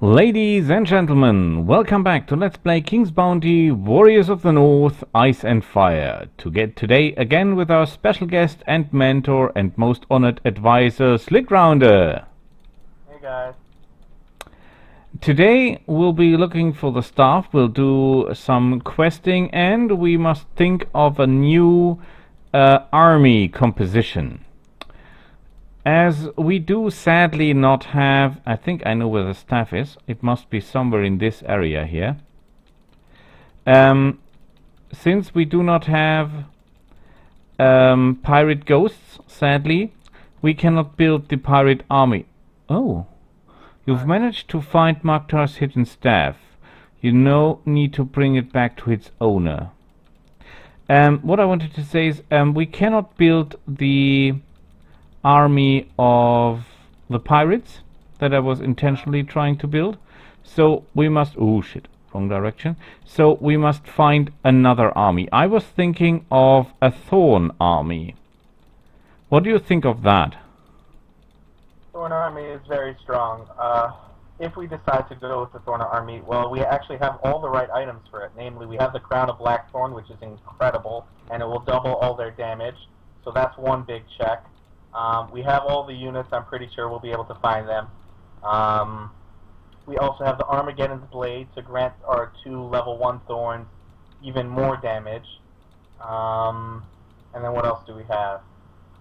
Ladies and gentlemen, welcome back to Let's Play King's Bounty Warriors of the North Ice and Fire. To get today again with our special guest and mentor and most honored advisor, Slickrounder. Hey guys. Today we'll be looking for the staff, we'll do some questing, and we must think of a new army composition. As we do sadly not have, I think I know where the staff is. It must be somewhere in this area here. Since we do not have pirate ghosts, sadly, we cannot build the pirate army. Oh, you've managed to find Maktar's hidden staff. You need to bring it back to its owner. What I wanted to say is we cannot build the army of the pirates that I was intentionally trying to build. So we must... Oh shit, wrong direction. So we must find another army. I was thinking of a Thorn army. What do you think of that? Thorn army is very strong. If we decide to go with the Thorn army, well, we actually have all the right items for it. Namely, we have the Crown of Blackthorn, which is incredible, and it will double all their damage. So that's one big check. We have all the units. I'm pretty sure we'll be able to find them. We also have the Armageddon's Blade to grant our 2 level 1 Thorns even more damage. And then what else do we have?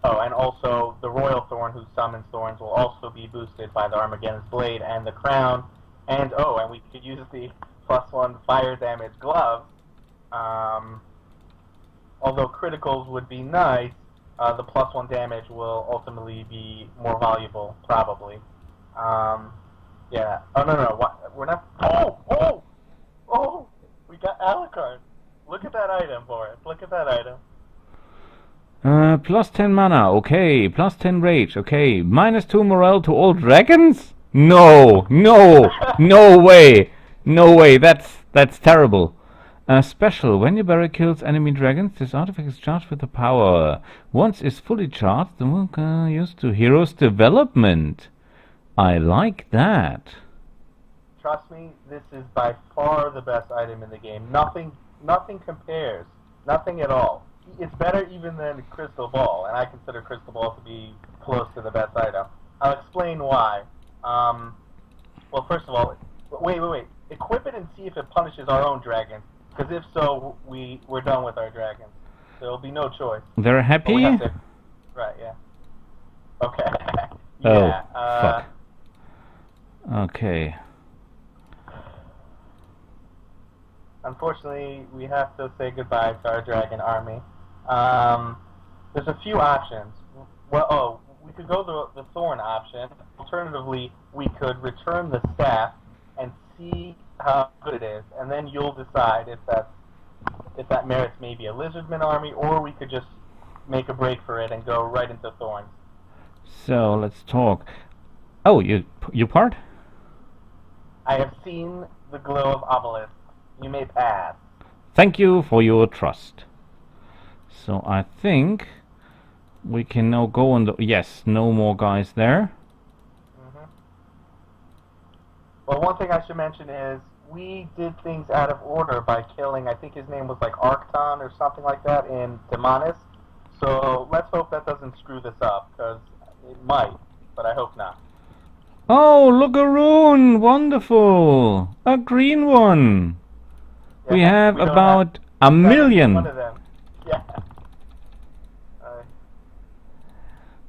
Oh, and also the Royal Thorn, who summons Thorns, will also be boosted by the Armageddon's Blade and the Crown. And we could use the +1 fire damage glove. Although criticals would be nice, the +1 damage will ultimately be more valuable, probably. Yeah. Oh, no. What? We're not... Oh! We got Alucard. Look at that item, Boris. Look at that item. +10 mana, okay. +10 rage, okay. -2 morale to all dragons? No way. No way, that's terrible. Special. When your barrier kills enemy dragons, this artifact is charged with the power. Once it's fully charged, the one can use to hero's development. I like that. Trust me, this is by far the best item in the game. Nothing compares. Nothing at all. It's better even than Crystal Ball, and I consider Crystal Ball to be close to the best item. I'll explain why. Well, first of all, wait. Equip it and see if it punishes our own dragons. Because if so, we're done with our dragons. There will be no choice. They're happy? Right, yeah. Okay. Yeah, fuck. Okay. Unfortunately, we have to say goodbye to our dragon army. There's a few options. Well, we could go the Thorn option. Alternatively, we could return the staff and see how good it is, and then you'll decide if that merits maybe a Lizardman army, or we could just make a break for it and go right into Thorns. So let's talk. Oh, you part? I have seen the glow of Obelisk. You may pass. Thank you for your trust. So I think we can now go on the... Yes, no more guys there. Well, one thing I should mention is we did things out of order by killing, I think his name was like Arcton or something like that in Demonis. So let's hope that doesn't screw this up, because it might, but I hope not. Oh, look, a rune! Wonderful! A green one! Yeah, we have about a million! One of them. Yeah.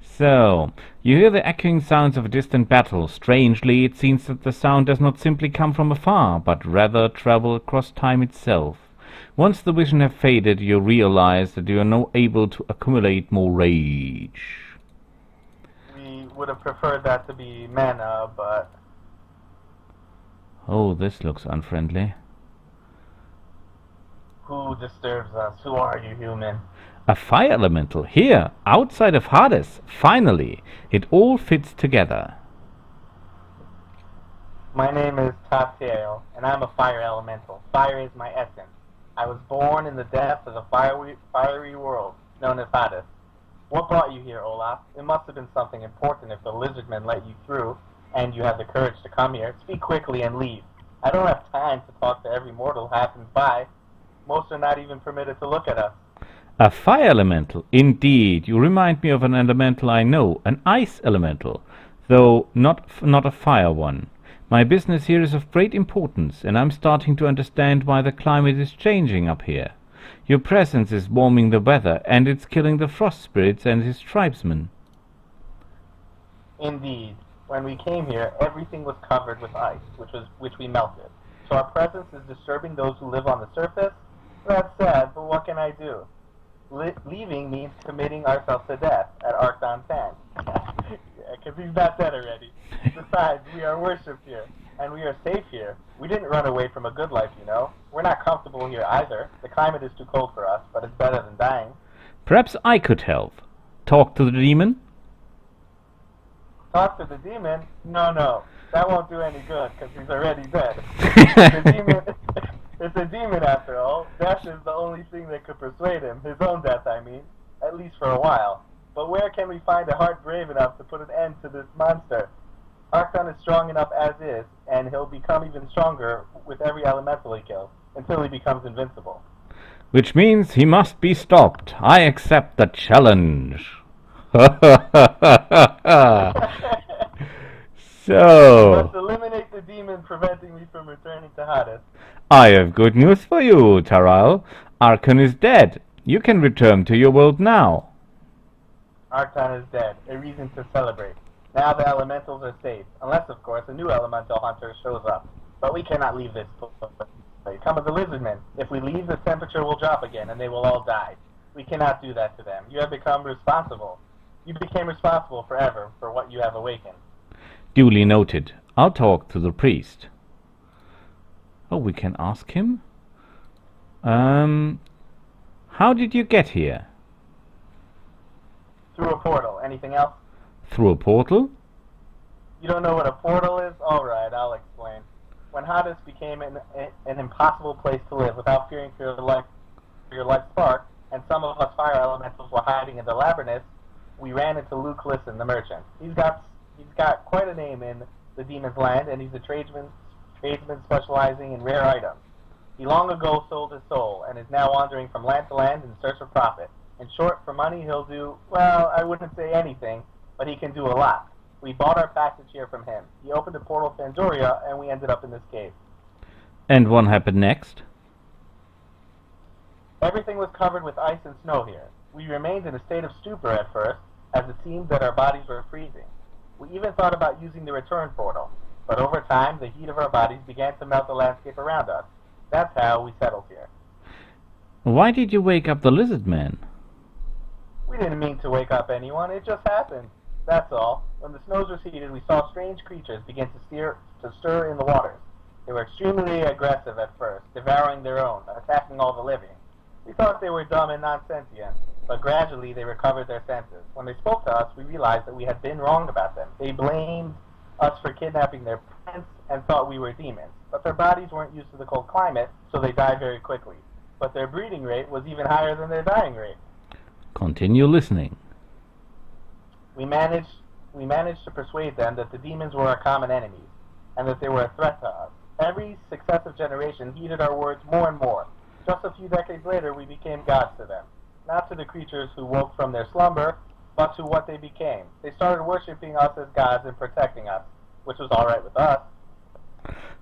So, you hear the echoing sounds of a distant battle. Strangely, it seems that the sound does not simply come from afar, but rather travel across time itself. Once the vision has faded, you realize that you are now able to accumulate more rage. We would have preferred that to be mana, but... Oh, this looks unfriendly. Who disturbs us? Who are you, human? A fire elemental, here, outside of Hades. Finally, it all fits together. My name is Tatiel, and I'm a fire elemental. Fire is my essence. I was born in the depths of the fiery world, known as Hades. What brought you here, Olaf? It must have been something important if the Lizardmen let you through, and you have the courage to come here, speak quickly and leave. I don't have time to talk to every mortal who happens by. Most are not even permitted to look at us. A fire elemental? Indeed, you remind me of an elemental I know, an ice elemental, though not a fire one. My business here is of great importance, and I'm starting to understand why the climate is changing up here. Your presence is warming the weather, and it's killing the frost spirits and his tribesmen. Indeed. When we came here, everything was covered with ice, which we melted. So our presence is disturbing those who live on the surface? That's sad, but what can I do? Leaving means committing ourselves to death at Arcton 10. Because he's not dead already. Besides, we are worshipped here, and we are safe here. We didn't run away from a good life, you know. We're not comfortable here either. The climate is too cold for us, but it's better than dying. Perhaps I could help. Talk to the demon? Talk to the demon? No. That won't do any good, because he's already dead. It's a demon after all. Death is the only thing that could persuade him. His own death, I mean. At least for a while. But where can we find a heart brave enough to put an end to this monster? Arcton is strong enough as is, and he'll become even stronger with every elemental he kills, until he becomes invincible. Which means he must be stopped. I accept the challenge. So, Let's eliminate the demon preventing me from returning to Hades. I have good news for you, Taral. Archon is dead. You can return to your world now. Arcton is dead, a reason to celebrate. Now the elementals are safe, unless, of course, a new elemental hunter shows up. But we cannot leave this place. Come with the lizardmen. If we leave, the temperature will drop again, and they will all die. We cannot do that to them. You have become responsible. You became responsible forever for what you have awakened. Duly noted. I'll talk to the priest. Oh, we can ask him? How did you get here? Through a portal. Anything else? Through a portal? You don't know what a portal is? Alright, I'll explain. When Hades became an impossible place to live without fearing for your life spark, and some of us fire elementals were hiding in the labyrinth, we ran into Luke Lisson, the merchant. He's got quite a name in the demon's land, and he's a tradesman specializing in rare items. He long ago sold his soul, and is now wandering from land to land in search of profit. In short, for money he'll do, well, I wouldn't say anything, but he can do a lot. We bought our passage here from him. He opened a portal to Pandoria, and we ended up in this cave. And what happened next? Everything was covered with ice and snow here. We remained in a state of stupor at first, as it seemed that our bodies were freezing. We even thought about using the return portal, but over time the heat of our bodies began to melt the landscape around us. That's how we settled here. Why did you wake up the lizard man? We didn't mean to wake up anyone, it just happened. That's all. When the snows receded, we saw strange creatures begin to stir in the waters. They were extremely aggressive at first, devouring their own, attacking all the living. We thought they were dumb and non-sentient, but gradually they recovered their senses. When they spoke to us, we realized that we had been wrong about them. They blamed us for kidnapping their prince and thought we were demons. But their bodies weren't used to the cold climate, so they died very quickly. But their breeding rate was even higher than their dying rate. Continue listening. We managed to persuade them that the demons were our common enemies, and that they were a threat to us. Every successive generation heeded our words more and more. Just a few decades later, we became gods to them. Not to the creatures who woke from their slumber, but to what they became. They started worshipping us as gods and protecting us, which was all right with us.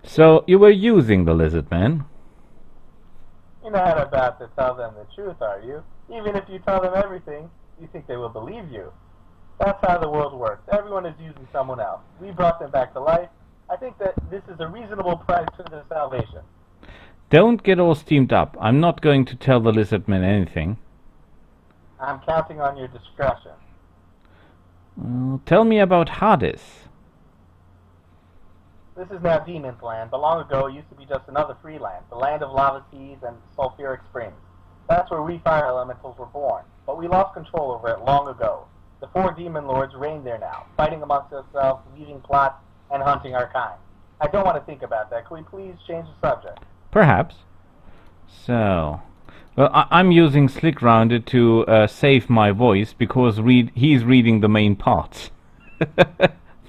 So you were using the lizard man? You're not about to tell them the truth, are you? Even if you tell them everything, you think they will believe you. That's how the world works. Everyone is using someone else. We brought them back to life. I think that this is a reasonable price for their salvation. Don't get all steamed up. I'm not going to tell the lizard man anything. I'm counting on your discretion. Tell me about Hades. This is now Demon's Land, but long ago it used to be just another free land, the land of lava seas and sulfuric springs. That's where we fire elementals were born, but we lost control over it long ago. The 4 demon lords reign there now, fighting amongst ourselves, weaving plots, and hunting our kind. I don't want to think about that. Can we please change the subject? Perhaps. So, well, I'm using Slick Rounded to save my voice because he's reading the main parts.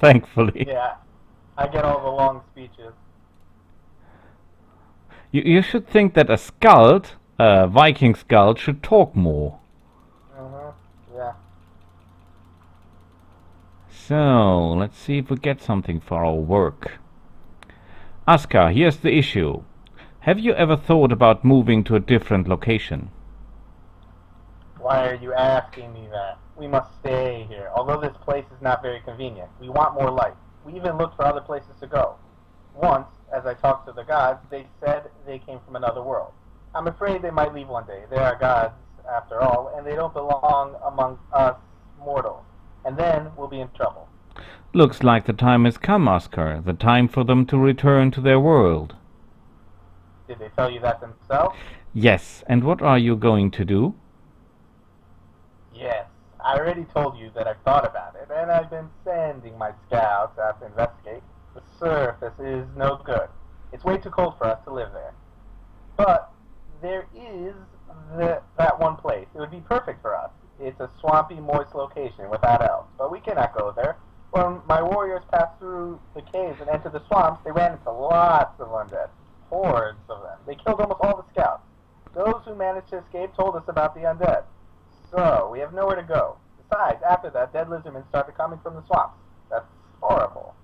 Thankfully. Yeah, I get all the long speeches. You should think that a skald, a Viking skald, should talk more. Yeah. So, let's see if we get something for our work. Aska, here's the issue. Have you ever thought about moving to a different location? Why are you asking me that? We must stay here. Although this place is not very convenient, we want more light. We even looked for other places to go. Once, as I talked to the gods, they said they came from another world. I'm afraid they might leave one day. They are gods, after all, and they don't belong among us mortals. And then we'll be in trouble. Looks like the time has come, Oscar. The time for them to return to their world. Did they tell you that themselves? Yes, and what are you going to do? Yes. I already told you that I've thought about it, and I've been sending my scouts out to investigate. The surface is no good. It's way too cold for us to live there. But there is that one place. It would be perfect for us. It's a swampy, moist location without elves, but we cannot go there. When my warriors passed through the caves and entered the swamps, they ran into lots of undead. Hordes of them. They killed almost all the scouts. Those who managed to escape told us about the undead. So, we have nowhere to go. Besides, after that, dead lizardmen started coming from the swamps. That's horrible.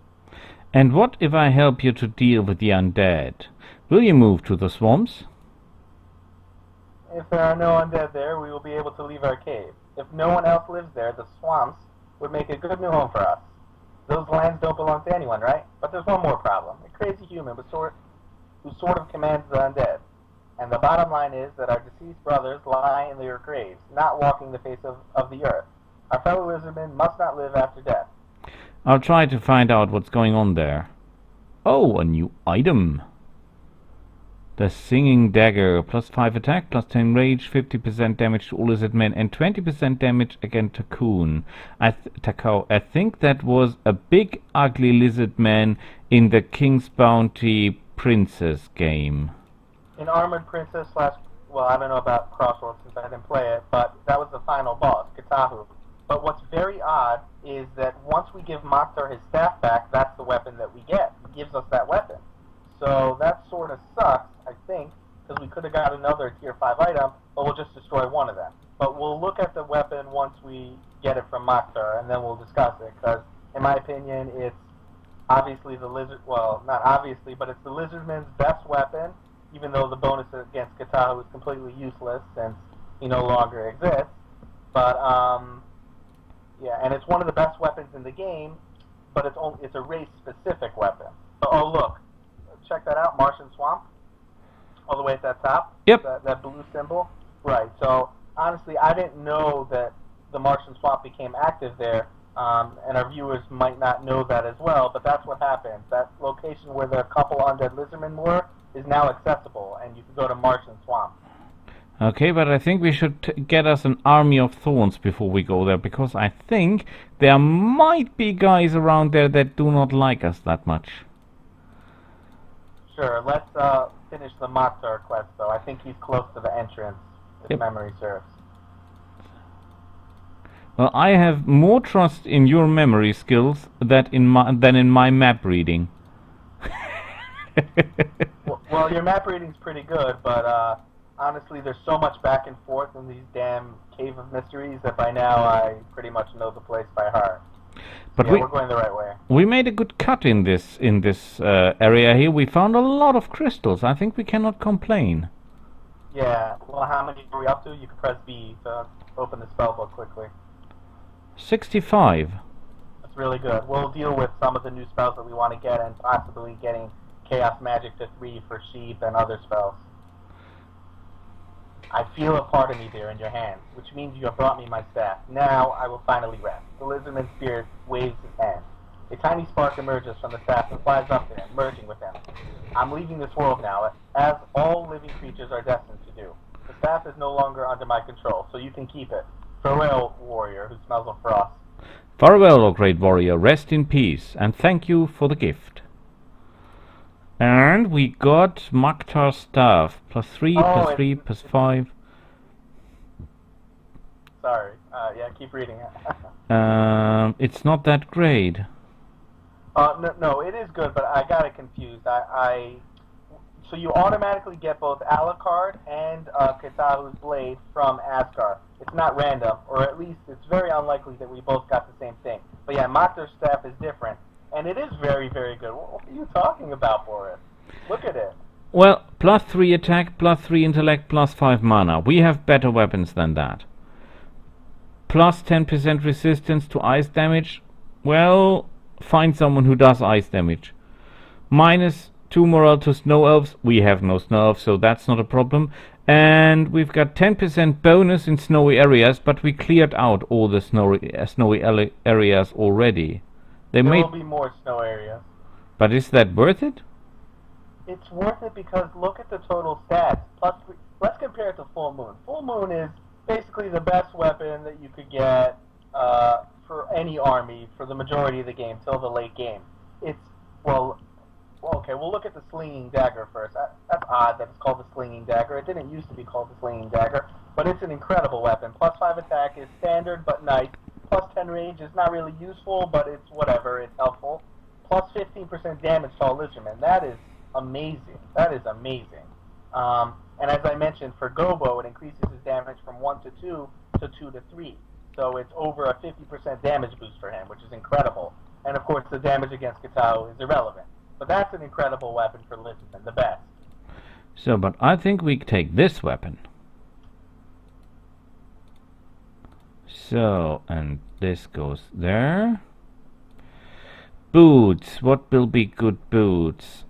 And what if I help you to deal with the undead? Will you move to the swamps? If there are no undead there, we will be able to leave our cave. If no one else lives there, the swamps would make a good new home for us. Those lands don't belong to anyone, right? But there's one more problem. A crazy human who sort of commands the undead. And the bottom line is that our deceased brothers lie in their graves, not walking the face of the earth. Our fellow lizardmen must not live after death. I'll try to find out what's going on there. Oh, a new item. The Singing Dagger. +5 attack, +10 rage, 50% damage to all lizard men, and 20% damage against Takun. Takao. I think that was a big, ugly lizard man in the King's Bounty Princess game. In Armored Princess well, I don't know about Crossroads since I didn't play it, but that was the final boss, Katahu. But what's very odd is that once we give Mokhtar his staff back, that's the weapon that we get. He gives us that weapon. So that sort of sucks, I think, because we could have got another Tier 5 item, but we'll just destroy one of them. But we'll look at the weapon once we get it from Mokhtar, and then we'll discuss it, because in my opinion, it's obviously not obviously, but it's the Lizardman's best weapon, even though the bonus against Katahu is completely useless since he no longer exists. But, yeah, and it's one of the best weapons in the game, but it's a race-specific weapon. Oh, look. Check that out, Martian Swamp, all the way at that top. Yep. That blue symbol. Right, so, honestly, I didn't know that the Martian Swamp became active there, and our viewers might not know that as well, but that's what happened. That location where the couple undead lizardmen were is now accessible, and you can go to Martian Swamp. Okay, but I think we should get us an army of thorns before we go there, because I think there might be guys around there that do not like us that much. Sure, let's finish the Mokhtar quest, though. I think he's close to the entrance, if memory serves. Well, I have more trust in your memory skills than in my map reading. Well, your map reading's pretty good, but honestly, there's so much back and forth in these damn Cave of Mysteries that by now I pretty much know the place by heart. But yeah, we're going the right way. We made a good cut in this area here. We found a lot of crystals. I think we cannot complain. Yeah. Well, how many are we up to? You can press B to open the spellbook quickly. 65. That's really good. We'll deal with some of the new spells that we want to get and possibly getting Chaos Magic to 3 for Sheep and other spells. I feel a part of me there in your hand, which means you have brought me my staff. Now I will finally rest. The lizardman spirit waves his hand. A tiny spark emerges from the staff and flies up to him, merging with him. I'm leaving this world now, as all living creatures are destined to do. The staff is no longer under my control, so you can keep it. Farewell, warrior who smells of frost. Farewell, O great warrior. Rest in peace, and thank you for the gift. And we got Mokhtar's staff. +3, +3, +5. Sorry. Yeah, keep reading it. It's not that great. No, it is good, but I got it confused. So you automatically get both Alucard and Katahu's blade from Asgard. It's not random, or at least it's very unlikely that we both got the same thing. But yeah, Maktar's staff is different, and it is very, very good. What are you talking about, Boris? Look at it. Well, +3 attack, +3 intellect, +5 mana. We have better weapons than that. Plus 10% resistance to ice damage. Well, find someone who does ice damage. -2 morale to snow elves. We have no snow elves, so that's not a problem. And we've got 10% bonus in snowy areas, but we cleared out all the snowy areas already. There will be more snow areas. But is that worth it? It's worth it because look at the total stats. Let's compare it to Full Moon. Full Moon is basically the best weapon that you could get for any army for the majority of the game till the late game. Okay, we'll look at the Slinging Dagger first. That's odd that it's called the Slinging Dagger. It didn't used to be called the Slinging Dagger, but it's an incredible weapon. +5 attack is standard but nice. +10 range is not really useful, but it's whatever. It's helpful. +15% damage to all Lizardmen. That is amazing. That is amazing. And as I mentioned, for Gobo, it increases his damage from 1 to 2 to 2 to 3. So it's over a 50% damage boost for him, which is incredible. And of course, the damage against Katahu is irrelevant. But that's an incredible weapon for Lizardmen, the best. So, but I think we take this weapon. So, and this goes there. Boots. What will be good boots?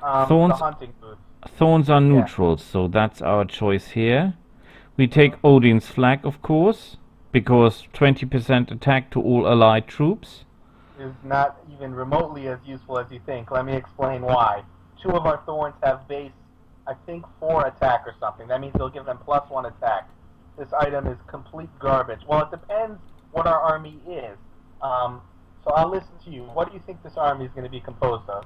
Thorns. The hunting boots. Thorns are neutrals, so that's our choice here. We take Odin's flag, of course, because 20% attack to all allied troops. Is not even remotely as useful as you think. Let me explain why. 2 of our Thorns have base, I think 4 attack or something. That means they'll give them +1 attack. This item is complete garbage. Well, it depends what our army is. So I'll listen to you. What do you think this army is going to be composed of?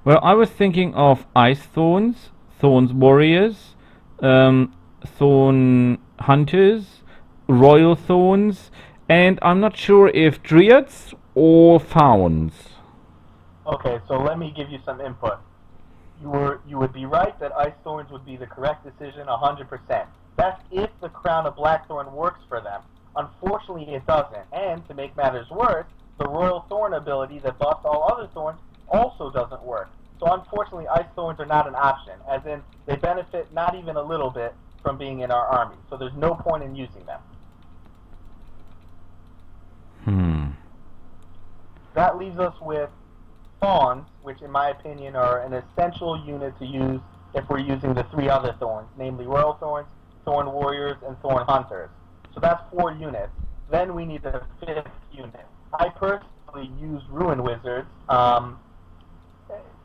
Well, I was thinking of Ice Thorns, Thorns Warriors, Thorn Hunters, Royal Thorns, and I'm not sure if Dryads or Fauns. Okay, so let me give you some input. You would be right that Ice Thorns would be the correct decision 100%. That's if the Crown of Blackthorn works for them. Unfortunately, it doesn't. And to make matters worse, the Royal Thorn ability that buffs all other thorns also doesn't work. So unfortunately, Ice Thorns are not an option, as in they benefit not even a little bit from being in our army. So there's no point in using them. That leaves us with Fauns, which in my opinion are an essential unit to use if we're using the 3 other Thorns, namely Royal Thorns, Thorn Warriors, and Thorn Hunters. So that's 4 units. Then we need a 5th unit. I personally use Ruin Wizards.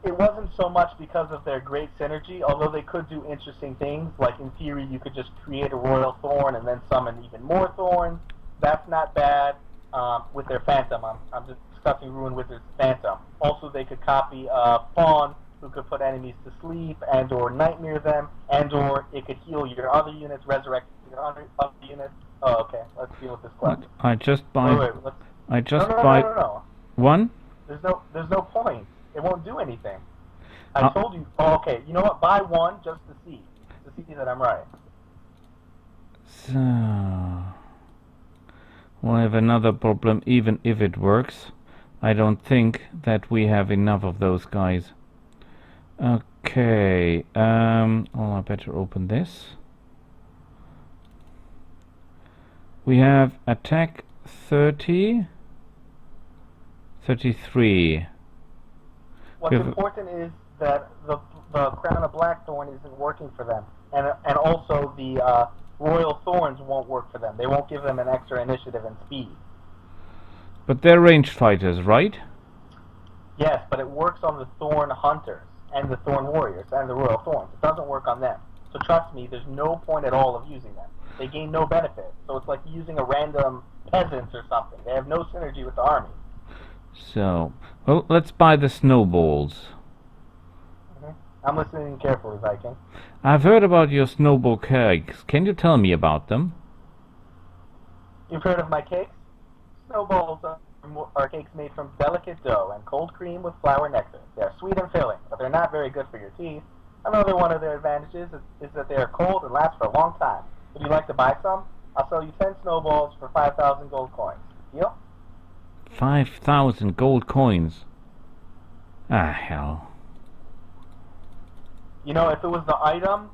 It wasn't so much because of their great synergy, although they could do interesting things, like in theory you could just create a Royal Thorn and then summon even more Thorns. That's not bad. With their Phantom, I'm just discussing Ruin Wizards' Phantom. Also, they could copy Fawn, who could put enemies to sleep and or nightmare them, and or it could heal your other units, resurrect your other units. Oh, okay. Let's deal with this question. I just buy. No. One. There's no point. It won't do anything. I told you. Oh, okay. You know what? Buy 1 just to see that I'm right. So we'll have another problem. Even if it works, I don't think that we have enough of those guys. Okay. Well, I better open this. We have attack 30, 33. What's important is that the Crown of Blackthorn isn't working for them, and also the Royal Thorns won't work for them. They won't give them an extra initiative and speed. But they're ranged fighters, right? Yes, but it works on the Thorn Hunters and the Thorn Warriors and the Royal Thorns. It doesn't work on them. So trust me, there's no point at all of using them. They gain no benefit. So it's like using a random peasants or something. They have no synergy with the army. So, well, let's buy the snowballs. I'm listening carefully, Viking. I've heard about your snowball cakes. Can you tell me about them? You've heard of my cakes? Snowballs are cakes made from delicate dough and cold cream with flour nectar. They are sweet and filling, but they're not very good for your teeth. Another one of their advantages is that they are cold and last for a long time. Would you like to buy some? I'll sell you 10 snowballs for 5,000 gold coins. Deal? 5,000 gold coins. Ah, hell. You know, if it was the item,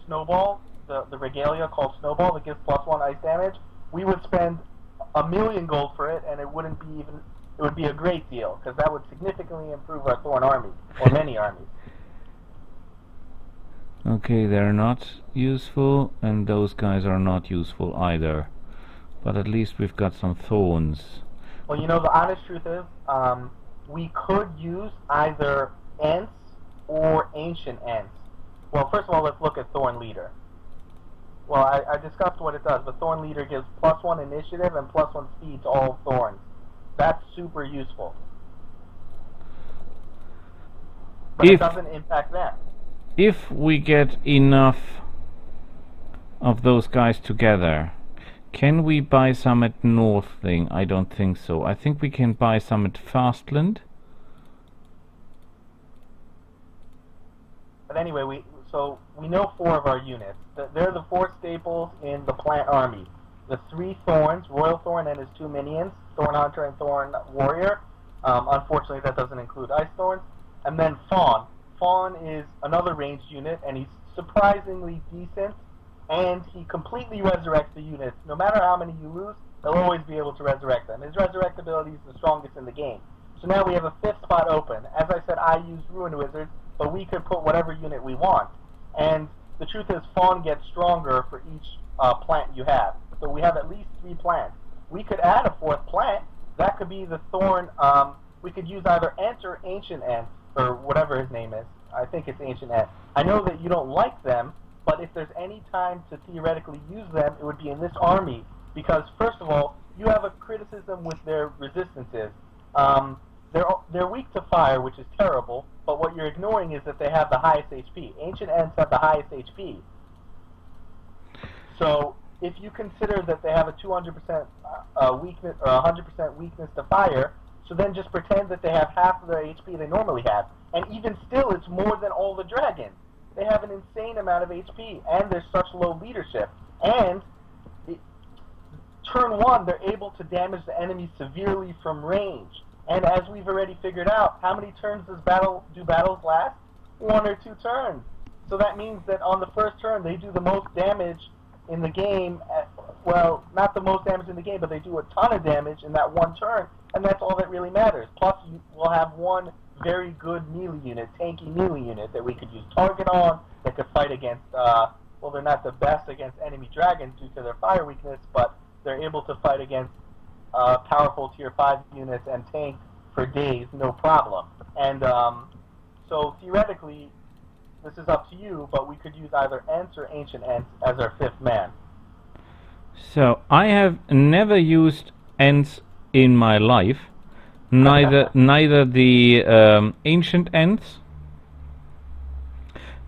Snowball, the regalia called Snowball that gives +1 ice damage, we would spend 1,000,000 gold for it, and it wouldn't be even. It would be a great deal because that would significantly improve our Thorn army or many armies. Okay, they're not useful, and those guys are not useful either. But at least we've got some thorns. Well, you know, the honest truth is, we could use either Ents or Ancient Ents. Well, first of all, let's look at Thorn Leader. Well, I discussed what it does, but Thorn Leader gives +1 initiative and +1 speed to all Thorns. That's super useful. But it doesn't impact them. If we get enough of those guys together, can we buy some at North Thing? I don't think so. I think we can buy some at Fastland. But anyway, we know 4 of our units. They're the 4 staples in the plant army. The 3 Thorns, Royal Thorn and his 2 minions, Thorn Hunter and Thorn Warrior. Unfortunately, that doesn't include Ice Thorns. And then Fawn. Fawn is another ranged unit, and he's surprisingly decent, and he completely resurrects the units. No matter how many you lose, he'll always be able to resurrect them. His resurrect ability is the strongest in the game. So now we have a 5th spot open. As I said, I use Ruin Wizards, but we could put whatever unit we want. And the truth is, Fawn gets stronger for each plant you have. So we have at least 3 plants. We could add a 4th plant. That could be the Thorn. We could use either Ent or Ancient Ent, or whatever his name is. I think it's Ancient Ent. I know that you don't like them, but if there's any time to theoretically use them, it would be in this army. Because, first of all, you have a criticism with their resistances. They're weak to fire, which is terrible, but what you're ignoring is that they have the highest HP. Ancient Ents have the highest HP. So, if you consider that they have a 200% weakness, or 100% weakness to fire, so then just pretend that they have half of the HP they normally have. And even still, it's more than all the dragons. They have an insane amount of HP, and there's such low leadership. And turn 1, they're able to damage the enemy severely from range. And as we've already figured out, how many turns do battles last? 1 or 2 turns. So that means that on the first turn, they do the most damage in the game. Well, not the most damage in the game, but they do a ton of damage in that 1 turn, and that's all that really matters. Plus, we'll have 1 very good melee unit, tanky melee unit, that we could use target on, that could fight against, well, they're not the best against enemy dragons due to their fire weakness, but they're able to fight against powerful tier 5 units and tank for days, no problem. And so theoretically, this is up to you, but we could use either Ents or Ancient Ents as our 5th man. So, I have never used Ents in my life. Neither the Ancient Ents,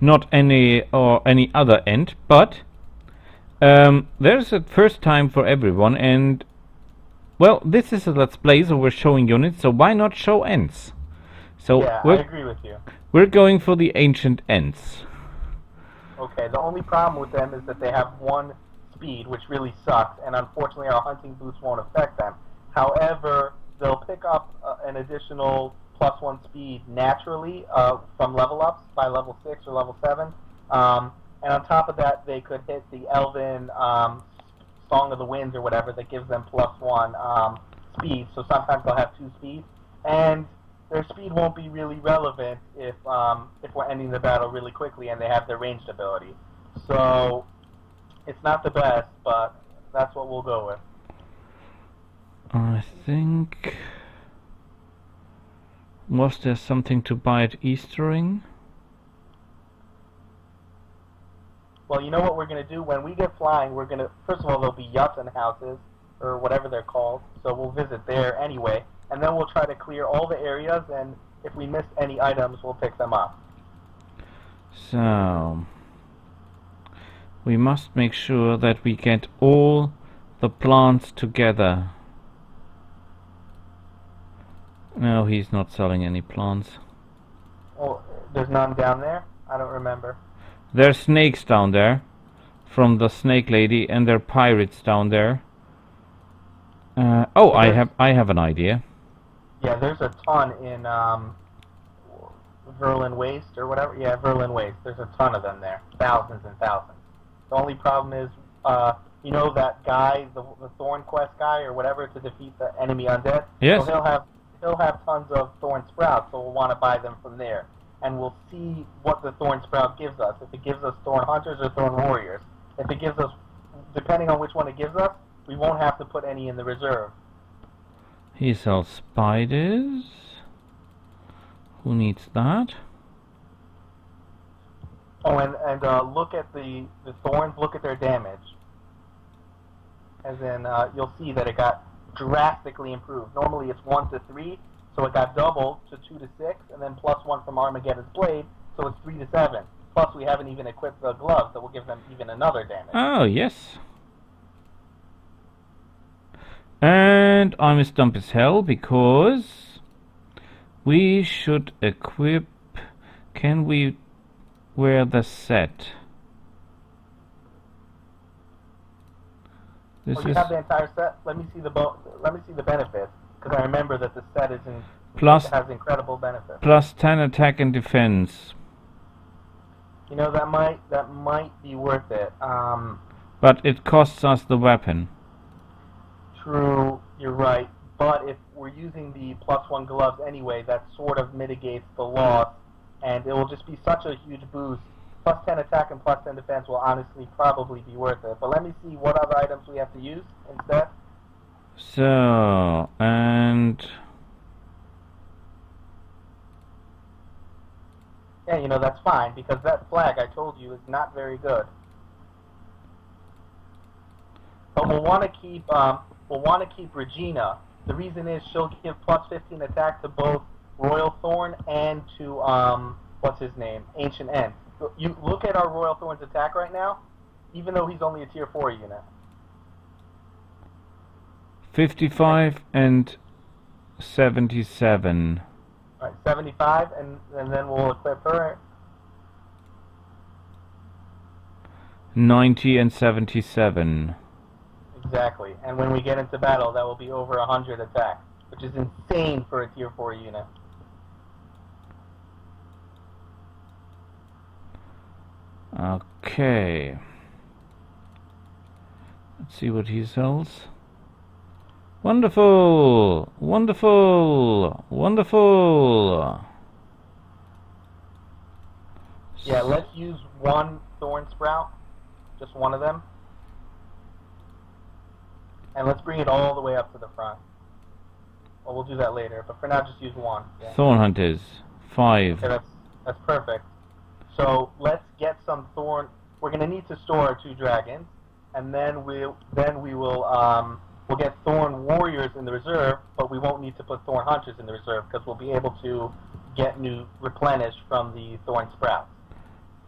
not any other Ent, but there's a first time for everyone, and well, this is a Let's Play, so we're showing units, so why not show Ents? So yeah, I agree with you. We're going for the Ancient Ents. Okay, the only problem with them is that they have 1 speed, which really sucks, and unfortunately our hunting boots won't affect them. However, they'll pick up an additional +1 speed naturally from level ups by level 6 or level 7. And on top of that, they could hit the Elven Song of the Winds or whatever that gives them +1 speed. So sometimes they'll have 2 speed, and their speed won't be really relevant if we're ending the battle really quickly and they have their ranged ability. So it's not the best, but that's what we'll go with. I think... Was there something to buy at Eastering? Well, you know what we're going to do? When we get flying, we're going to... First of all, there'll be Yutton houses, or whatever they're called, so we'll visit there anyway. And then we'll try to clear all the areas, and if we miss any items, we'll pick them up. So... we must make sure that we get all the plants together. No, he's not selling any plants. Well, there's none down there? I don't remember. There's snakes down there from the snake lady, and there are pirates down there. Oh, I have an idea. Yeah, there's a ton in Verlin Waste or whatever. Yeah, Verlin Waste. There's a ton of them there. Thousands and thousands. The only problem is, you know that guy, the Thorn Quest guy or whatever, to defeat the enemy undead? Yes. So he'll have tons of Thorn Sprouts, so we'll want to buy them from there. And we'll see what the Thorn Sprout gives us. If it gives us Thorn Hunters or Thorn Warriors. If it gives us, depending on which one it gives us, we won't have to put any in the reserve. He sells spiders. Who needs that? Oh, and look at the thorns. Look at their damage. As in, you'll see that it got drastically improved. Normally it's 1 to 3, so it got doubled to 2 to 6, and then +1 from Armageddon's blade, so it's 3 to 7. Plus, we haven't even equipped the gloves that will give them even another damage. Oh, yes. And I'm as dumb as hell because we should equip. Can we wear the set? This You is have the entire set. Let me see the benefits, because I remember that the set has incredible benefits. plus 10 attack and defense. You know, that might be worth it. But it costs us the weapon. True, you're right. But if we're using the +1 gloves anyway, that sort of mitigates the loss, and it will just be such a huge boost. +10 attack and +10 defense will honestly probably be worth it. But let me see what other items we have to use instead. So, and yeah, you know, that's fine, because that flag, I told you, is not very good. But we'll want to keep Regina. The reason is she'll give +15 attack to both Royal Thorn and to what's his name, Ancient End. You look at our Royal Thorn's attack right now, even though he's only a tier 4 unit. 55 and 77. All right, 75, and then we'll equip her. 90 and 77. Exactly. And when we get into battle, that will be over 100 attack, which is insane for a tier 4 unit. Okay. Let's see what he sells. Wonderful! Wonderful! Wonderful! Yeah, let's use one Thorn Sprout, just one of them. And let's bring it all the way up to the front. Well, we'll do that later, but for now, just use one. Yeah. Thorn Hunters. 5. Okay, that's perfect. So let's get some Thorn. We're gonna need to store our 2 dragons, and then we'll get Thorn Warriors in the reserve, but we won't need to put Thorn Hunters in the reserve because we'll be able to get new replenished from the Thorn Sprouts.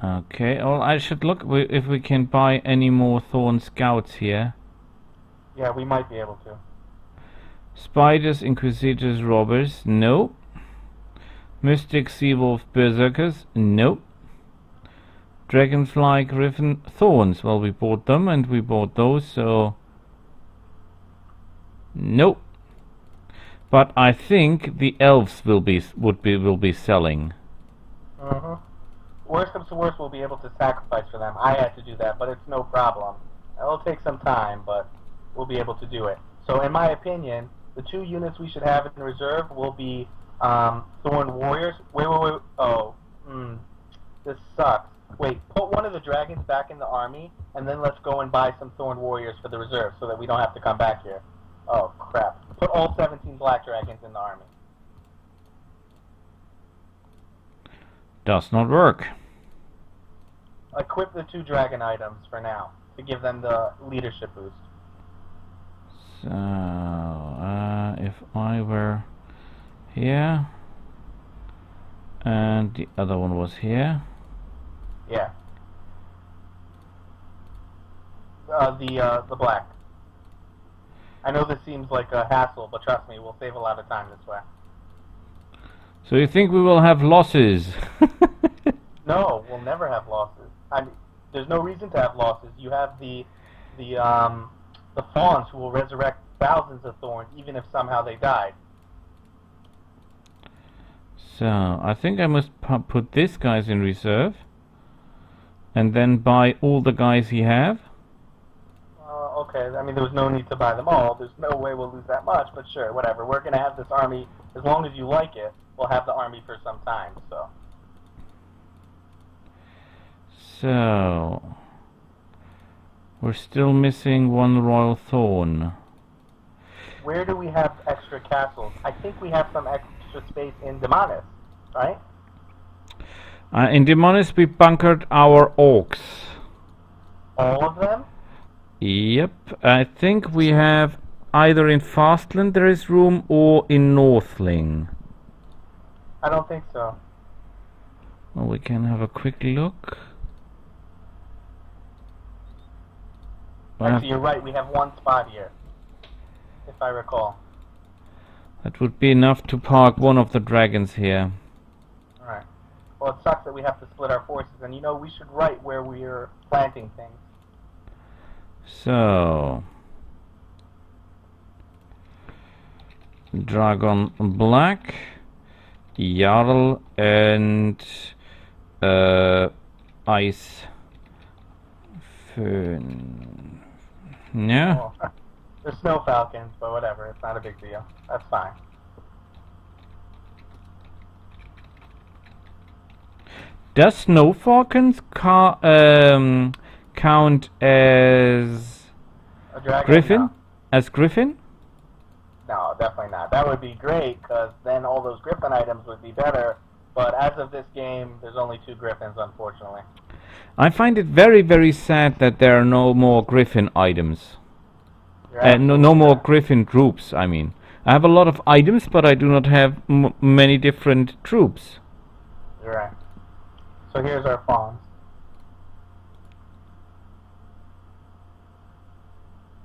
Okay, well, I should look if we can buy any more Thorn Scouts here. Yeah, we might be able to. Spiders, Inquisitors, Robbers, no. Mystic, Seawolf, Berserkers, no. Dragonfly, Griffin, Thorns, well, we bought them and we bought those, so nope. But I think the elves will be selling. Worst comes to worst, we'll be able to sacrifice for them. I had to do that, but it's no problem. It'll take some time, but we'll be able to do it. So in my opinion, the 2 units we should have in reserve will be Thorn Warriors. Wait. Oh, this sucks. Wait, put one of the dragons back in the army, and then let's go and buy some Thorn Warriors for the reserve so that we don't have to come back here. Oh, crap. Put all 17 black dragons in the army. Does not work. Equip the 2 dragon items for now to give them the leadership boost. So, if I were here, and the other one was here. Yeah. The black. I know this seems like a hassle, but trust me, we'll save a lot of time this way. So you think we will have losses? No, we'll never have losses. I mean, there's no reason to have losses. You have the fawns who will resurrect thousands of thorns, even if somehow they died. So I think I must put this guys in reserve, and then buy all the guys he have. Okay, I mean, there was no need to buy them all. There's no way we'll lose that much, but sure, whatever. We're going to have this army, as long as you like it, we'll have the army for some time, so. So we're still missing one royal thorn. Where do we have extra castles? I think we have some extra space in Demonis, right? In Demonis we bunkered our orcs. All of them? Yep, I think we have either in Fastland there is room or in Northling. I don't think so. Well, we can have a quick look. Actually, you're right, we have one spot here, if I recall. That would be enough to park one of the dragons here. Alright. Well, it sucks that we have to split our forces, and you know, we should write where we're planting things. So Dragon Black, Jarl, and Ice Fern. No? Oh, there's snow falcons, but whatever, it's not a big deal. That's fine. Does Snow Falcons count as A dragon? Griffin? No. As Griffin? No, definitely not. That would be great, because then all those Griffin items would be better, but as of this game, there's only 2 Griffins, unfortunately. I find it very, very sad that there are no more Griffin items. No more Griffin troops, I mean. I have a lot of items, but I do not have many different troops. You're right. So here's our fawns.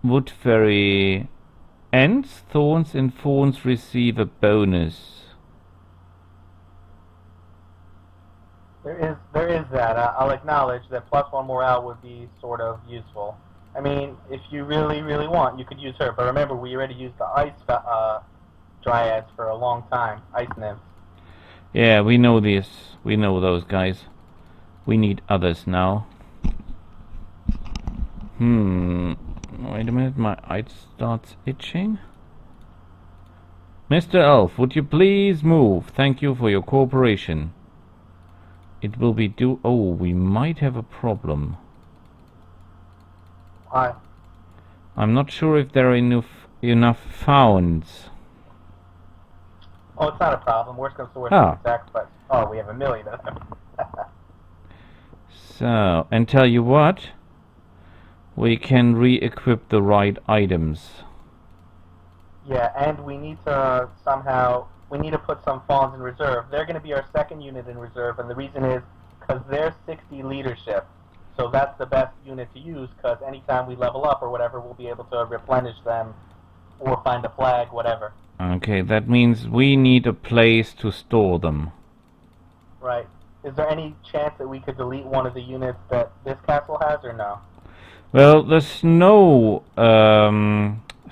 Wood Fairy ends, thorns and fawns receive a bonus. There is that. I'll acknowledge that +1 morale would be sort of useful. I mean, if you really, really want, you could use her. But remember, we already used the ice dryads for a long time. Ice nymphs. Yeah, we know this. We know those guys. We need others now. Wait a minute, my eye starts itching. Mr. Elf, would you please move? Thank you for your cooperation. It will be due. Oh, we might have a problem. Why? I'm not sure if there are enough founds. Oh, it's not a problem. Worst comes to worst, Ah. we can sacrifice. Oh, we have 1 million of them. So, and tell you what, we can re-equip the right items. Yeah, and we need to somehow, we need to put some fawns in reserve. They're going to be our second unit in reserve, and the reason is because they're 60 leadership. So that's the best unit to use, because anytime we level up or whatever, we'll be able to replenish them or find a flag, whatever. Okay, that means we need a place to store them. Right. Is there any chance that we could delete one of the units that this castle has, or no? Well, the snow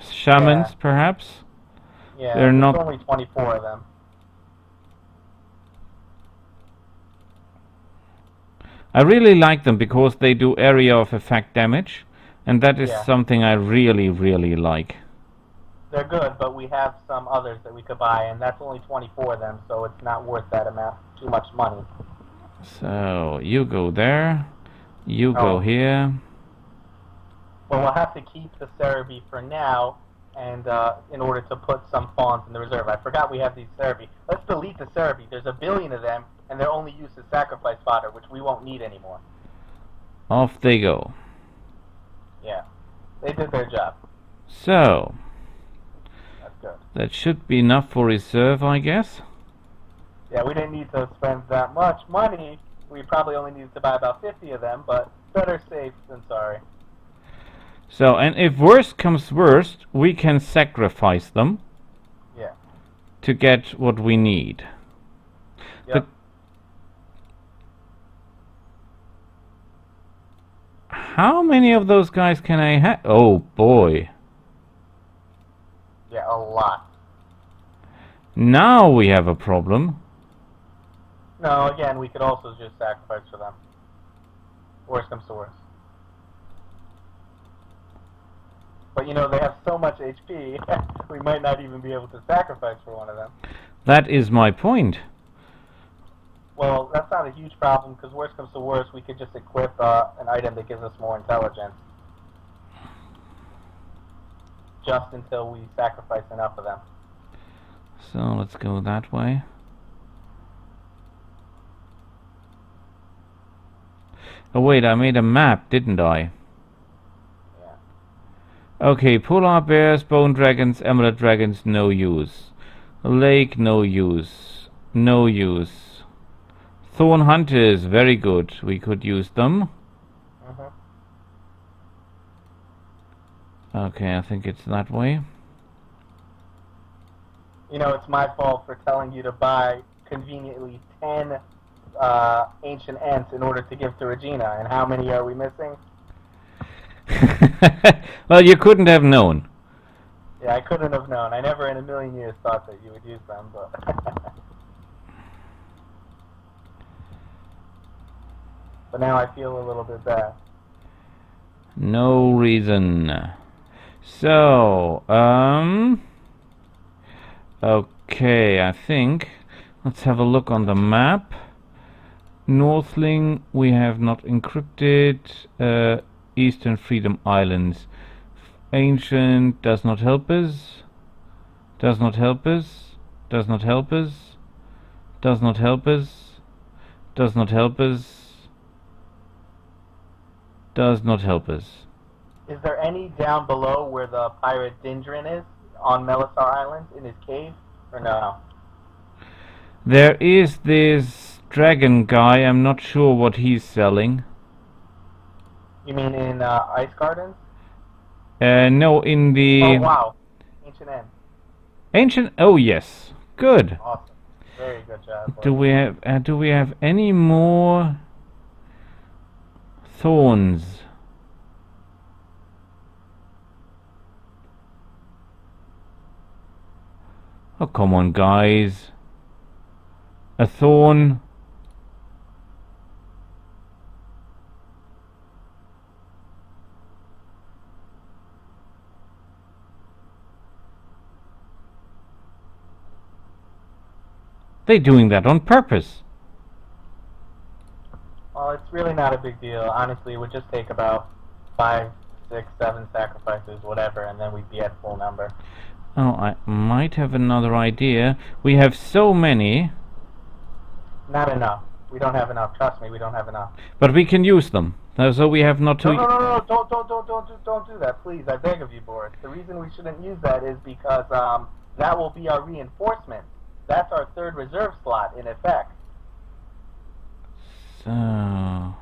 shamans, Yeah. perhaps? Yeah, They're there's not- only 24 of them. I really like them because they do area of effect damage, and that is Yeah. something I really, really like. They're good, but we have some others that we could buy, and that's only 24 of them, so it's not worth that amount, too much money. So, you go there, you go Oh. here. Well, we'll have to keep the Cerebi for now, and in order to put some fawns in the reserve. I forgot we have these Cerebi. Let's delete the Cerebi. There's 1 billion of them, and they're only used as sacrifice fodder, which we won't need anymore. Off they go. Yeah, they did their job. So, That's good. that should be enough for reserve, I guess. Yeah, we didn't need to spend that much money. We probably only needed to buy about 50 of them, but better safe than sorry. So, and if worst comes worst, we can sacrifice them Yeah. to get what we need. Yep. How many of those guys can I have? Oh boy. Yeah, a lot. Now we have a problem. No, again, we could also just sacrifice for them. Worst comes to worst. But you know, they have so much HP, we might not even be able to sacrifice for one of them. That is my point. Well, that's not a huge problem, because worst comes to worst, we could just equip an item that gives us more intelligence. Just until we sacrifice enough of them. So let's go that way. Oh wait, I made a map, didn't I? Yeah. Okay, polar bears, bone dragons, emerald dragons, no use. Lake, no use. No use. Thorn hunters, very good. We could use them. Okay, I think it's that way. You know, it's my fault for telling you to buy conveniently 10 ancient ants in order to give to Regina. And how many are we missing? Well, you couldn't have known. Yeah, I couldn't have known. I never in a million years thought that you would use them, but... But now I feel a little bit bad. No reason. So, okay, I think let's have a look on the map. Northling we have not encrypted. Eastern Freedom Islands. Ancient does not help us. Does not help us. Does not help us. Does not help us. Does not help us. Does not help us. Is there any down below where the pirate Dindrin is? On Melisar Island in his cave? Or no? There is this dragon guy, I'm not sure what he's selling. You mean in Ice Gardens? No, in the... Oh, wow. Ancient End. Ancient... Oh, yes. Good. Awesome. Very good job. Do we have any more thorns? Oh, come on, guys. A thorn. They're doing that on purpose. Well, it's really not a big deal. Honestly, it would just take about 5, 6, 7 sacrifices, whatever, and then we'd be at full number. Oh, I might have another idea. We have so many. Not enough. We don't have enough. Trust me, we don't have enough. But we can use them. So we have not to... No. Don't do that, please. I beg of you, Boris. The reason we shouldn't use that is because that will be our reinforcement. That's our third reserve slot, in effect. So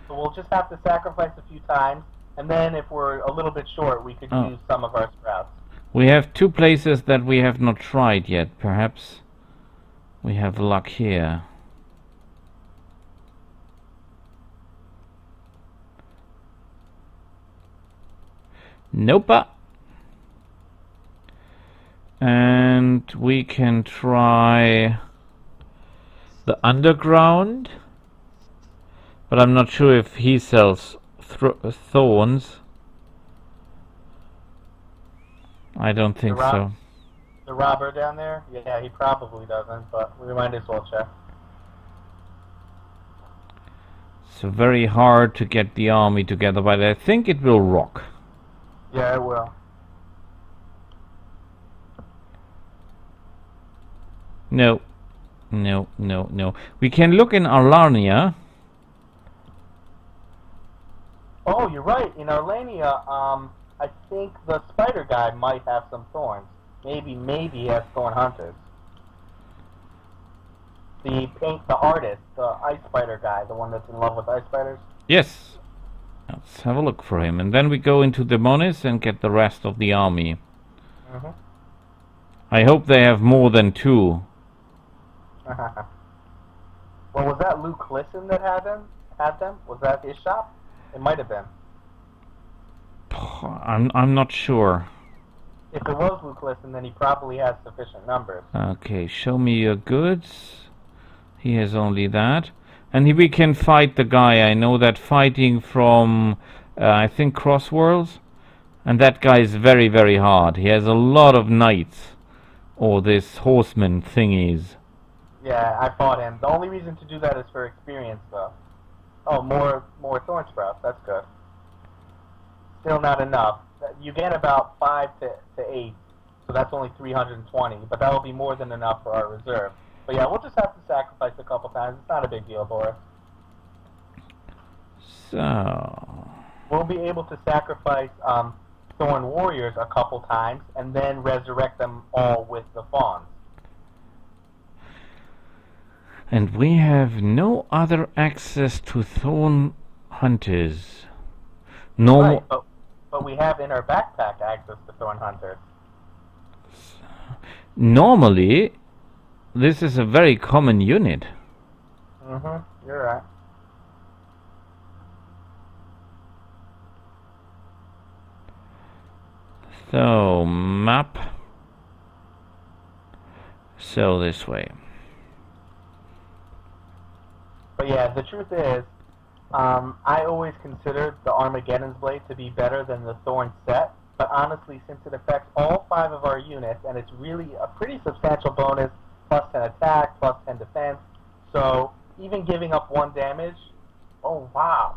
we'll just have to sacrifice a few times, and then if we're a little bit short, we could use some of our sprouts. we have 2 places that we have not tried yet. Perhaps we have luck here. Nope. And we can try the underground, but I'm not sure if he sells thorns. I don't think so. The robber down there? Yeah, he probably doesn't, but we might as well check. It's very hard to get the army together, but I think it will rock. Yeah, it will. No. We can look in Alarnia. Oh, you're right. In Arlania, I think the spider guy might have some thorns. Maybe he has thorn hunters. The artist, the ice spider guy, the one that's in love with ice spiders. Yes. Let's have a look for him. And then we go into Demonis and get the rest of the army. Mm-hmm. I hope they have more than 2. Well, was that Luke Clisson that had them? Was that his shop? It might have been. I'm not sure. If it was Luke Clisson, then he probably has sufficient numbers. Okay, show me your goods. He has only that. And we can fight the guy. I know that fighting from, I think, Crossworlds. And that guy is very, very hard. He has a lot of knights. Or this horseman thingies. Yeah, I fought him. The only reason to do that is for experience, though. Oh, more thorn sprouts. That's good. Still not enough. You get about 5 to 8, so that's only 320. But that will be more than enough for our reserve. But yeah, we'll just have to sacrifice a couple times. It's not a big deal, Boris. So We'll be able to sacrifice Thorn Warriors a couple times, and then resurrect them all with the Fawns. and we have no other access to Thorn Hunters. No. Right, but we have in our backpack access to Thorn Hunters. Normally, this is a very common unit. You're right. So, map. So this way. But yeah, the truth is, I always considered the Armageddon's Blade to be better than the Thorn set, but honestly, since it affects all 5 of our units, and it's really a pretty substantial bonus, plus 10 attack, plus 10 defense, so even giving up 1 damage, oh wow,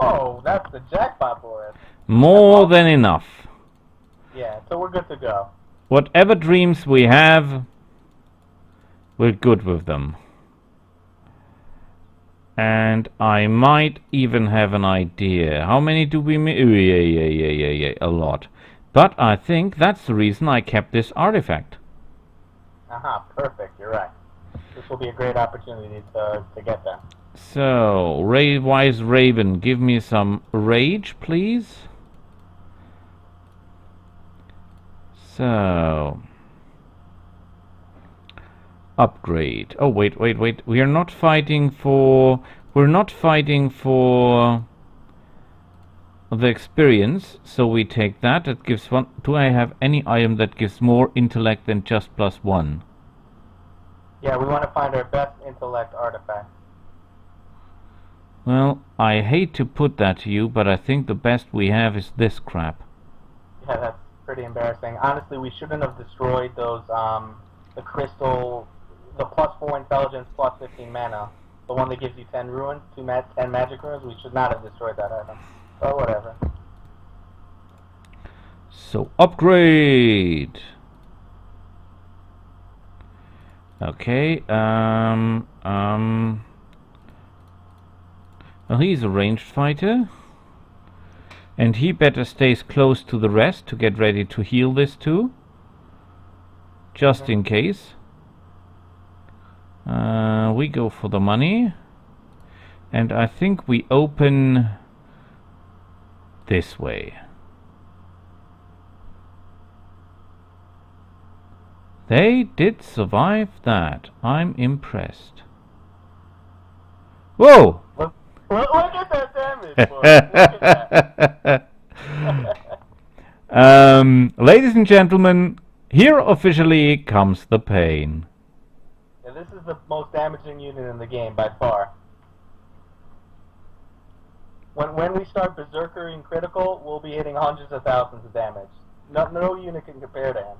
oh, that's the jackpot for us. More than enough. Yeah, so we're good to go. Whatever dreams we have, we're good with them. And I might even have an idea. How many do we make? Oh, yeah, a lot. But I think that's the reason I kept this artifact. Aha, perfect, you're right. This will be a great opportunity to get them. So, Wise Raven, give me some rage, please. So, upgrade. Oh, wait. We're not fighting for the experience, so we take that. It gives 1. Do I have any item that gives more intellect than just +1? Yeah, we want to find our best intellect artifact. Well, I hate to put that to you, but I think the best we have is this crap. Yeah, that's pretty embarrassing. Honestly, we shouldn't have destroyed those, the crystal, the +4 intelligence, +15 mana. The one that gives you 10 ruins, 10 magic ruins. We should not have destroyed that item. But whatever. So, upgrade! Okay, well, he's a ranged fighter. And he better stays close to the rest to get ready to heal this too. Just in case. We go for the money. And I think we open this way. They did survive that. I'm impressed. Whoa! Look at that damage, boy. Look at that. Ladies and gentlemen, here officially comes the pain. Yeah, this is the most damaging unit in the game by far. When we start Berserkering critical, we'll be hitting hundreds of thousands of damage. No unit can compare to him.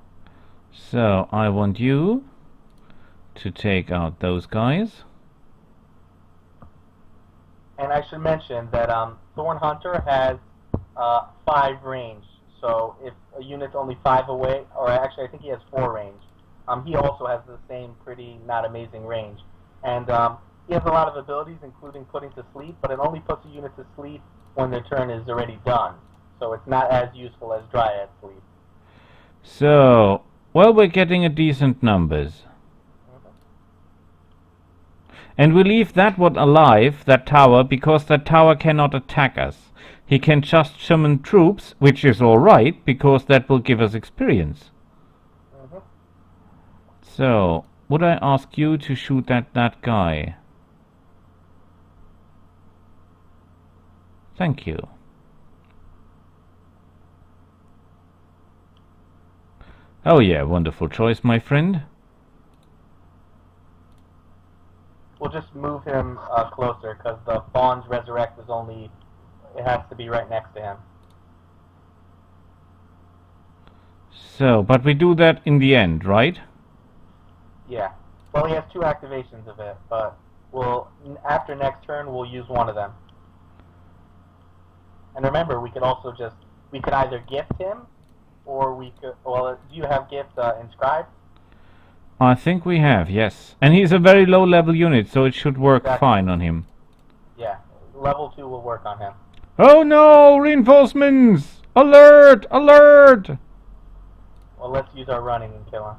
So, I want you to take out those guys. And I should mention that Thorn Hunter has 5 range. So if a unit's only 5 away, or actually I think he has 4 range, he also has the same pretty not amazing range. And he has a lot of abilities, including putting to sleep, but it only puts a unit to sleep when their turn is already done. So it's not as useful as Dryad Sleep. So, well, we're getting a decent numbers. And we leave that one alive, that tower, because that tower cannot attack us. He can just summon troops, which is alright, because that will give us experience. So, would I ask you to shoot at that guy? Thank you. Oh yeah, wonderful choice, my friend. We'll just move him closer, because the Fawn's Resurrect is only... It has to be right next to him. So, but we do that in the end, right? Yeah. Well, he has 2 activations of it, but after next turn, we'll use one of them. And remember, we could also we could either gift him, or we could... Well, do you have gift inscribed? I think we have, yes. And he's a very low level unit, so it should work Exactly. fine on him. Yeah. Level 2 will work on him. Oh no! Reinforcements! Alert! Alert! Well, let's use our running and kill him.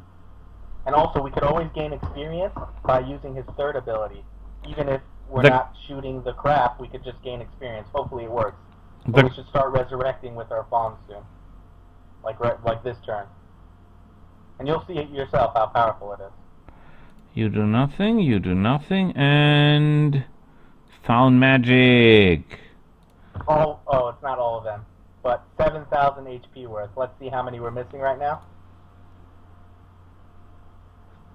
And also, we could always gain experience by using his 3rd ability. Even if we're not shooting the crap, we could just gain experience. Hopefully it works. But we should start resurrecting with our fawns soon. Like this turn. And you'll see it yourself how powerful it is. You do nothing, and... Found magic! Oh, it's not all of them. But 7,000 HP worth. Let's see how many we're missing right now.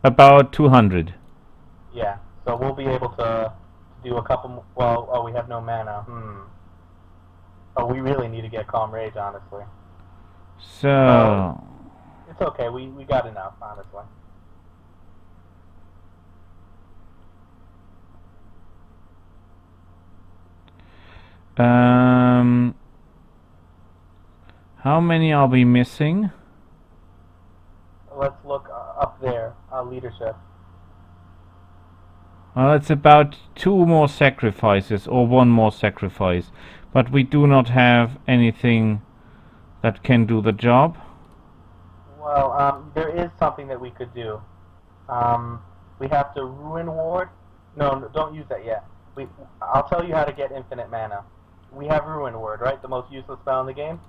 About 200. Yeah, so we'll be able to do a couple... Well, we have no mana. Oh, we really need to get Calm Rage, honestly. So... It's okay, we got enough, honestly. How many are we missing? Let's look up there, leadership. Well, it's about 2 more sacrifices, or 1 more sacrifice. But we do not have anything that can do the job. Well, there is something that we could do. We have to Ruin Ward. No, don't use that yet. I'll tell you how to get infinite mana. We have Ruin Ward, right? The most useless spell in the game?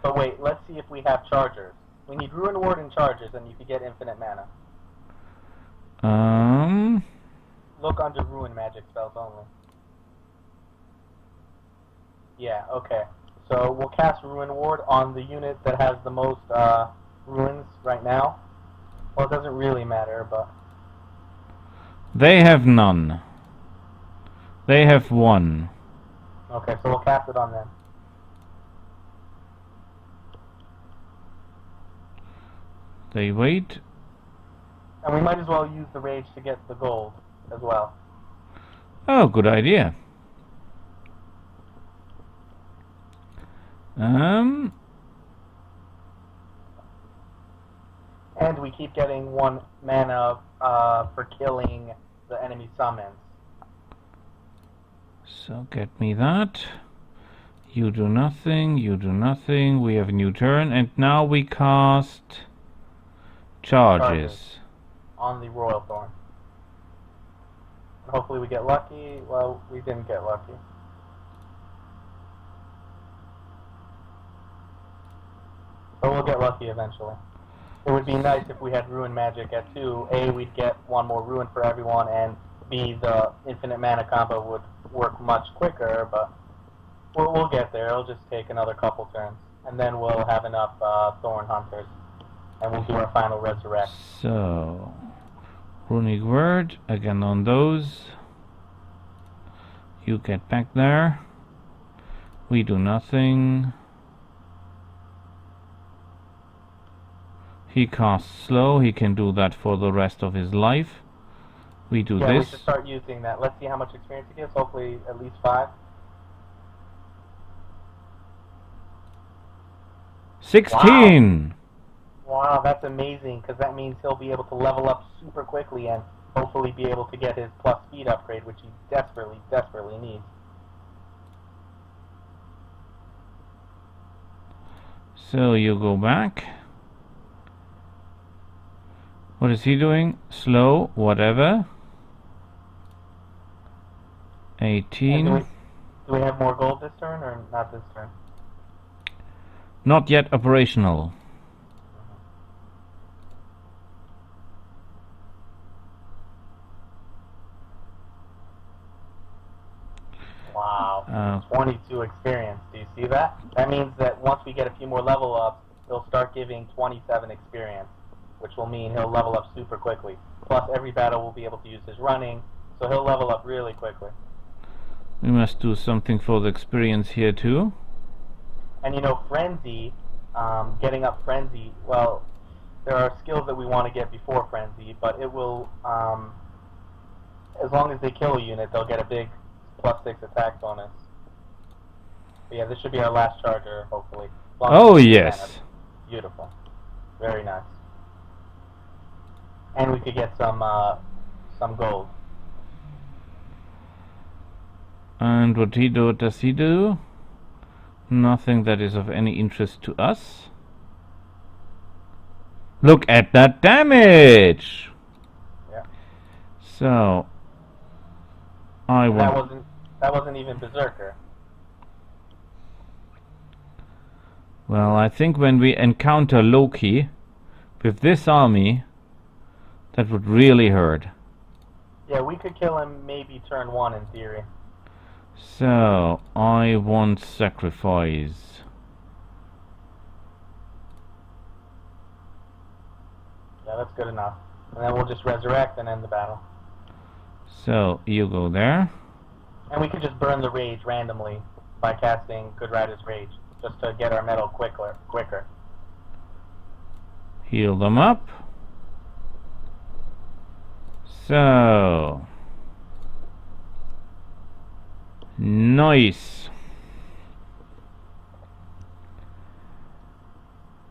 But wait, let's see if we have Chargers. We need Ruin Ward and Chargers, and you can get infinite mana. Look under Ruin magic spells only. Yeah, okay. So we'll cast Ruin Ward on the unit that has the most ruins right now. Well, it doesn't really matter, but... They have none. They have 1. Okay, so we'll cast it on them. They wait. And we might as well use the rage to get the gold as well. Oh, good idea. And we keep getting 1 mana for killing the enemy summons. So get me that. You do nothing, you do nothing. We have a new turn, and now we cast charges. On the Royal Thorn. And hopefully we get lucky. Well, we didn't get lucky. But we'll get lucky eventually. It would be nice if we had Ruin Magic at 2. A, we'd get 1 more Ruin for everyone, and B, the infinite mana combo would work much quicker, but we'll get there. It'll just take another couple turns. And then we'll have enough Thorn Hunters, and we'll do our final Resurrect. So, Runic Word, again on those. You get back there. We do nothing. He casts slow, he can do that for the rest of his life. We do Yeah, we this. should start using that. Let's see how much experience it gives. Hopefully at least 5. 16! Wow, that's amazing, because that means he'll be able to level up super quickly and hopefully be able to get his plus speed upgrade, which he desperately, desperately needs. So you go back. What is he doing? Slow, whatever. 18. Do we have more gold this turn, or not this turn? Not yet operational. Wow. 22 experience. Do you see that? That means that once we get a few more level ups, he'll start giving 27 experience, which will mean he'll level up super quickly. Plus, every battle will be able to use his running, so he'll level up really quickly. We must do something for the experience here too. And you know, Frenzy, getting up Frenzy, well, there are skills that we want to get before Frenzy, but it will, as long as they kill a unit, they'll get a big +6 attack bonus. But yeah, this should be our last charger, hopefully. Oh, yes. Beautiful. Very nice. And we could get some gold. And what does he do? Nothing that is of any interest to us. Look at that damage! Yeah. So I want. That wasn't even Berserker. Well, I think when we encounter Loki with this army, that would really hurt. Yeah, we could kill him maybe turn 1 in theory. So I want sacrifice. Yeah, that's good enough. And then we'll just resurrect and end the battle. So you go there. And we could just burn the rage randomly by casting Good Rider's Rage, just to get our metal quicker. Heal them up. So nice.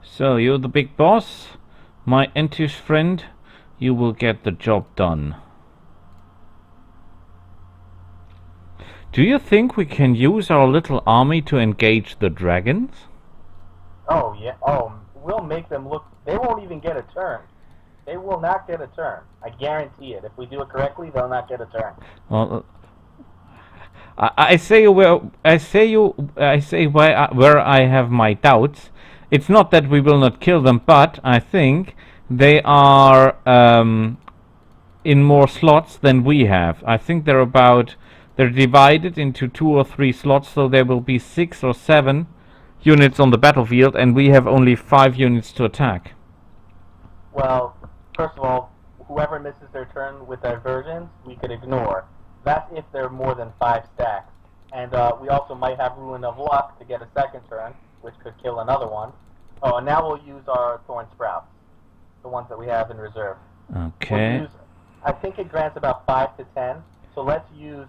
So you're the big boss, my Entish friend. You will get the job done. Do you think we can use our little army to engage the dragons? Oh yeah. Oh, we'll make them look. They won't even get a turn. They will not get a turn. I guarantee it. If we do it correctly, they'll not get a turn. Well, I say where I have my doubts. It's not that we will not kill them, but I think they are in more slots than we have. I think they're divided into 2 or 3 slots, so there will be 6 or 7 units on the battlefield, and we have only 5 units to attack. Well, first of all, whoever misses their turn with diversions, we could ignore. That's if they're more than 5 stacks. And we also might have Ruin of Luck to get a second turn, which could kill another one. Oh, and now we'll use our Thorn Sprouts, the ones that we have in reserve. Okay. I think it grants about 5 to 10, so let's use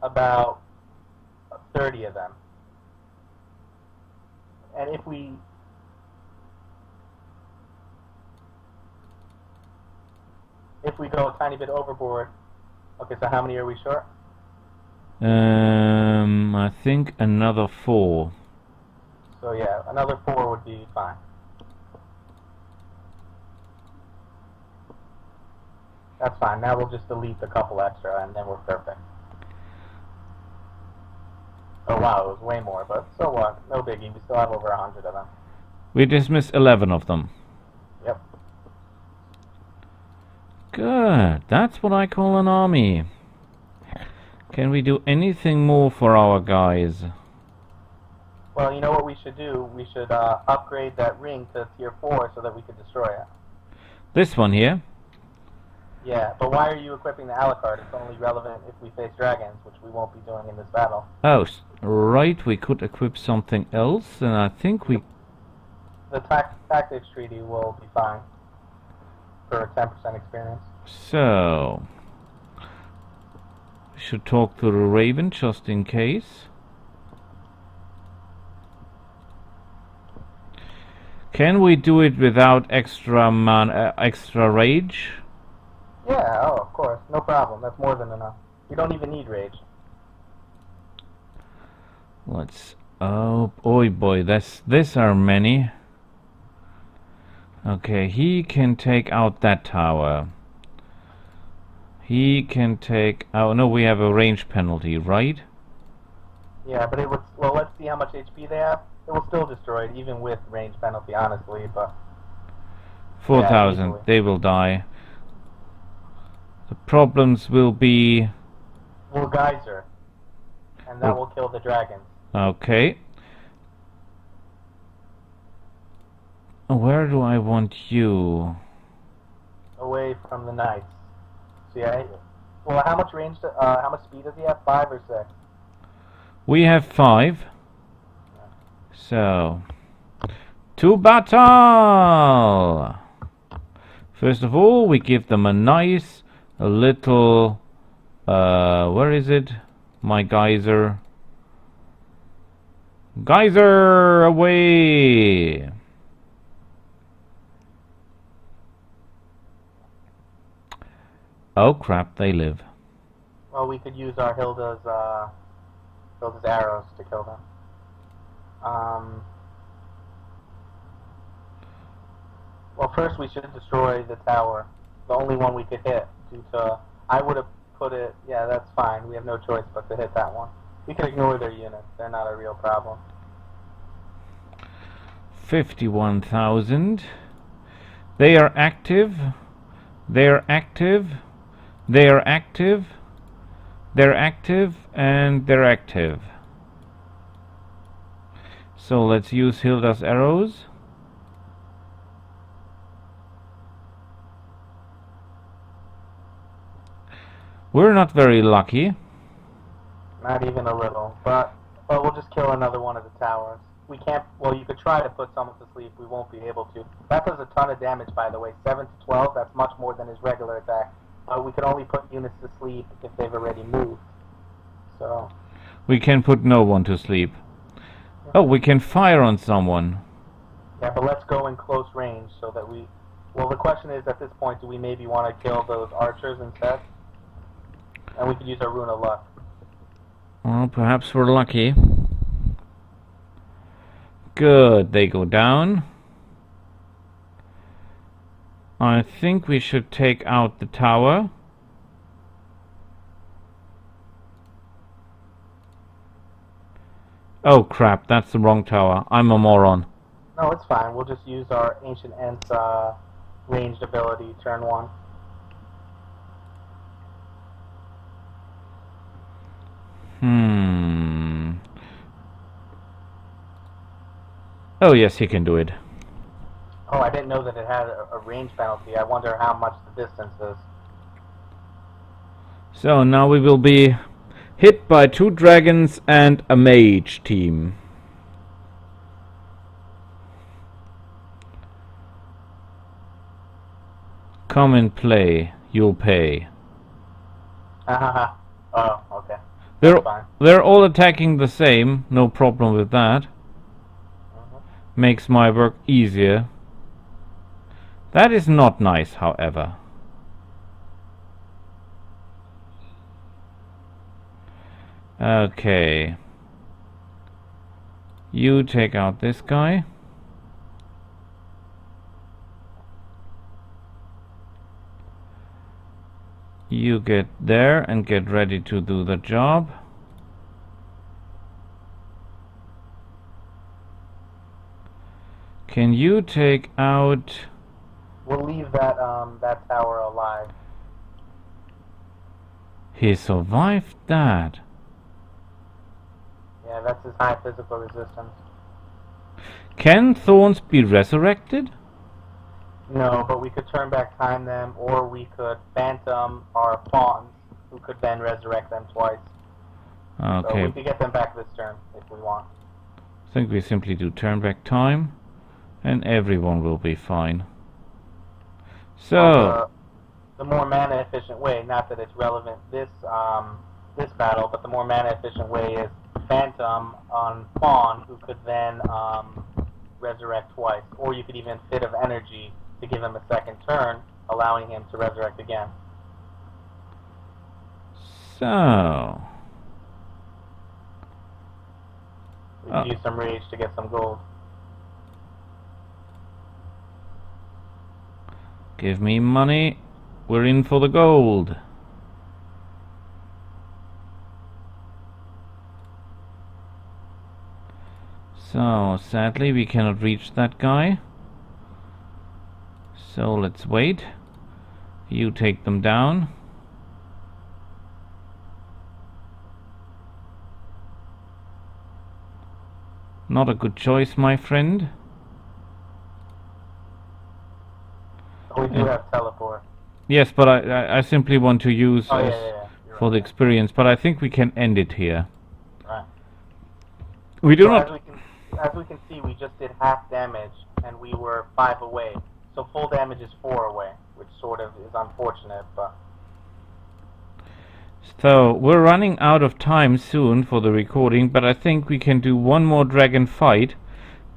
about 30 of them. And if we go a tiny bit overboard, okay, so how many are we short? I think another 4. So yeah, another 4 would be fine. That's fine. Now we'll just delete a couple extra, and then we're perfect. Oh wow, it was way more, but so what? No biggie. We still have over 100 of them. We dismiss 11 of them. Yep. Good. That's what I call an army. Can we do anything more for our guys? Well, you know what we should do? We should upgrade that ring to tier 4 so that we could destroy it. This one here? Yeah, but why are you equipping the Alucard? It's only relevant if we face dragons, which we won't be doing in this battle. Oh, right. We could equip something else, and I think we... The Tactics Treaty will be fine for 10% experience. So... we should talk to the Raven just in case. Can we do it without extra rage? Yeah, oh, of course. No problem. That's more than enough. You don't even need rage. Let's... oh, boy, this are many. Okay, he can take out that tower. He can take... oh, no, we have a range penalty, right? Yeah, but it would... well, let's see how much HP they have. It will still destroy it, even with range penalty, honestly, but... 4,000. Yeah, they will die. The problems will be... well, Geyser. and that will kill the dragons. Okay. Where do I want you? Away from the knights. See, well, how much range? How much speed does he have? 5 or 6? We have 5. So, to battle! First of all, we give them a nice, a little, where is it? My geyser. Geyser, away! Oh crap, they live. Well, we could use our Hilda's arrows to kill them. Well, first we should destroy the tower. The only one we could hit due to... I would have put it... Yeah, that's fine. We have no choice but to hit that one. We can ignore their units. They're not a real problem. 51,000. They are active. They are active. They are active. They're active. And they're active. So let's use Hilda's arrows. We're not very lucky. Not even a little. But we'll just kill another one of the towers. We can't... Well, you could try to put someone to sleep. We won't be able to. That does a ton of damage, by the way. 7 to 12, that's much more than his regular attack. We could only put units to sleep if they've already moved. So... We can put no one to sleep. Oh, we can fire on someone. Yeah, but let's go in close range so that we... Well, the question is, at this point, do we maybe want to kill those archers instead? And we could use our Rune of Luck. Well, perhaps we're lucky. Good, they go down. I think we should take out the tower. Oh crap, that's the wrong tower. I'm a moron. No, it's fine. We'll just use our Ancient Ents ranged ability, turn 1. Oh yes, he can do it. Oh, I didn't know that it had a range penalty. I wonder how much the distance is. So now we will be hit by 2 dragons and a mage team. Come and play, you'll pay. Oh, okay. They're all attacking the same, no problem with that. Makes my work easier. That is not nice, however. Okay. You take out this guy. You get there and get ready to do the job. Can you take out... We'll leave that that tower alive. He survived that. Yeah, that's his high physical resistance. Can thorns be resurrected? No, but we could turn back time them, or we could phantom our pawns, who could then resurrect them twice. Okay. So we could get them back this turn, if we want. I think we simply do turn back time, and everyone will be fine. So... Well, the more mana efficient way, not that it's relevant this battle, but the more mana efficient way is phantom on pawn, who could then resurrect twice. Or you could even fit of energy to give him a second turn, allowing him to resurrect again. So... We could use some rage to get some gold. Give me money. We're in for the gold. So, sadly, we cannot reach that guy. So, let's wait. You take them down. Not a good choice, my friend. We do have teleport. Yes, but I simply want to use Oh, yeah. You're for right. the experience, but I think we can end it here. Right. We do So not... as we can see, we just did half damage, and we were 5 away. So full damage is 4 away, which sort of is unfortunate, but... So, we're running out of time soon for the recording, but I think we can do one more dragon fight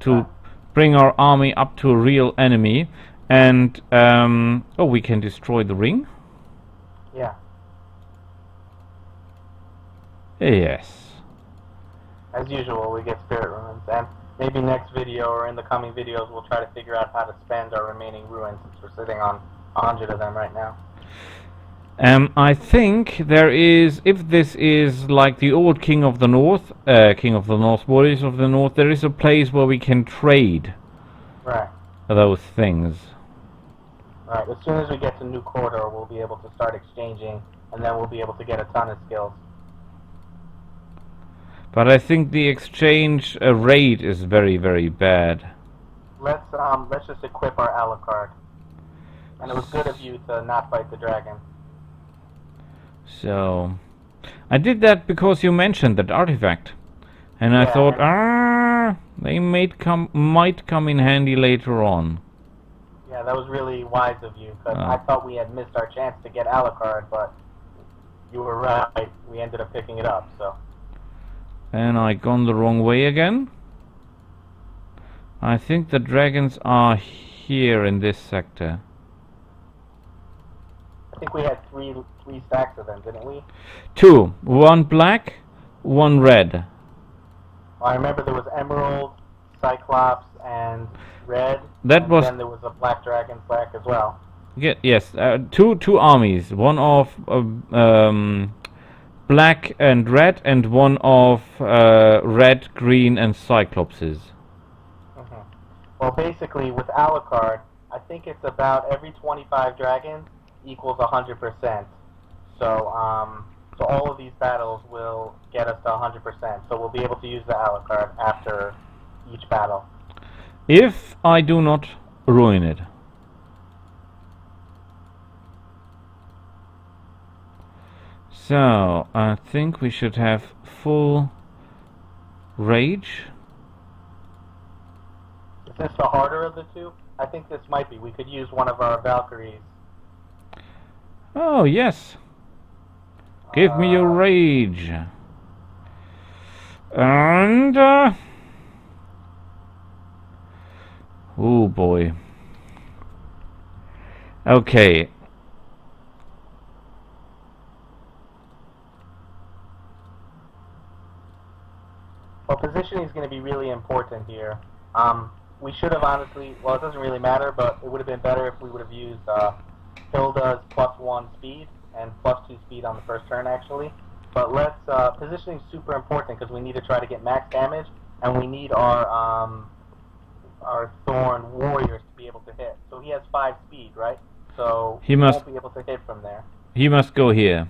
to bring our army up to a real enemy. And, oh, we can destroy the ring? Yeah. Yes. As usual, we get spirit ruins, and maybe next video or in the coming videos we'll try to figure out how to spend our remaining ruins since we're sitting on 100 of them right now. I think there is, if this is like the old King of the North, Warriors of the North, there is a place where we can trade Right. those things. Right. As soon as we get to New Corridor, we'll be able to start exchanging, and then we'll be able to get a ton of skills. But I think the exchange rate is very, very bad. Let's just equip our Alucard. And it was good of you to not fight the dragon. So, I did that because you mentioned that artifact, and I Yeah, thought, they might come in handy later on. Yeah, that was really wise of you, because Oh. I thought we had missed our chance to get Alucard, but you were right. We ended up picking it up, so... And I gone the wrong way again. I think the dragons are here in this sector. I think we had three stacks of them, didn't we? 2, 1 black, 1 red. I remember there was Emerald, Cyclops, and Red. That and was- then there was a Black Dragon flag as well. Yes, two armies. One of black and red, and one of red, green, and cyclopses. Mhm. Well, basically, with Alucard, I think it's about every 25 dragons equals 100%. So, so all of these battles will get us to 100%. So we'll be able to use the Alucard after each battle. If I do not ruin it. So, I think we should have full rage. Is this the harder of the two? I think this might be. We could use one of our Valkyries. Oh, yes. Give me your rage. And, oh boy. Okay. Well, positioning is going to be really important here. We should have honestly, well, it doesn't really matter, but it would have been better if we would have used Hilda's +1 speed and +2 speed on the first turn, actually. But positioning is super important because we need to try to get max damage, and we need our Thorn warriors to be able to hit. So he has 5 speed, right? So He must- won't be able to hit from there. He must go here.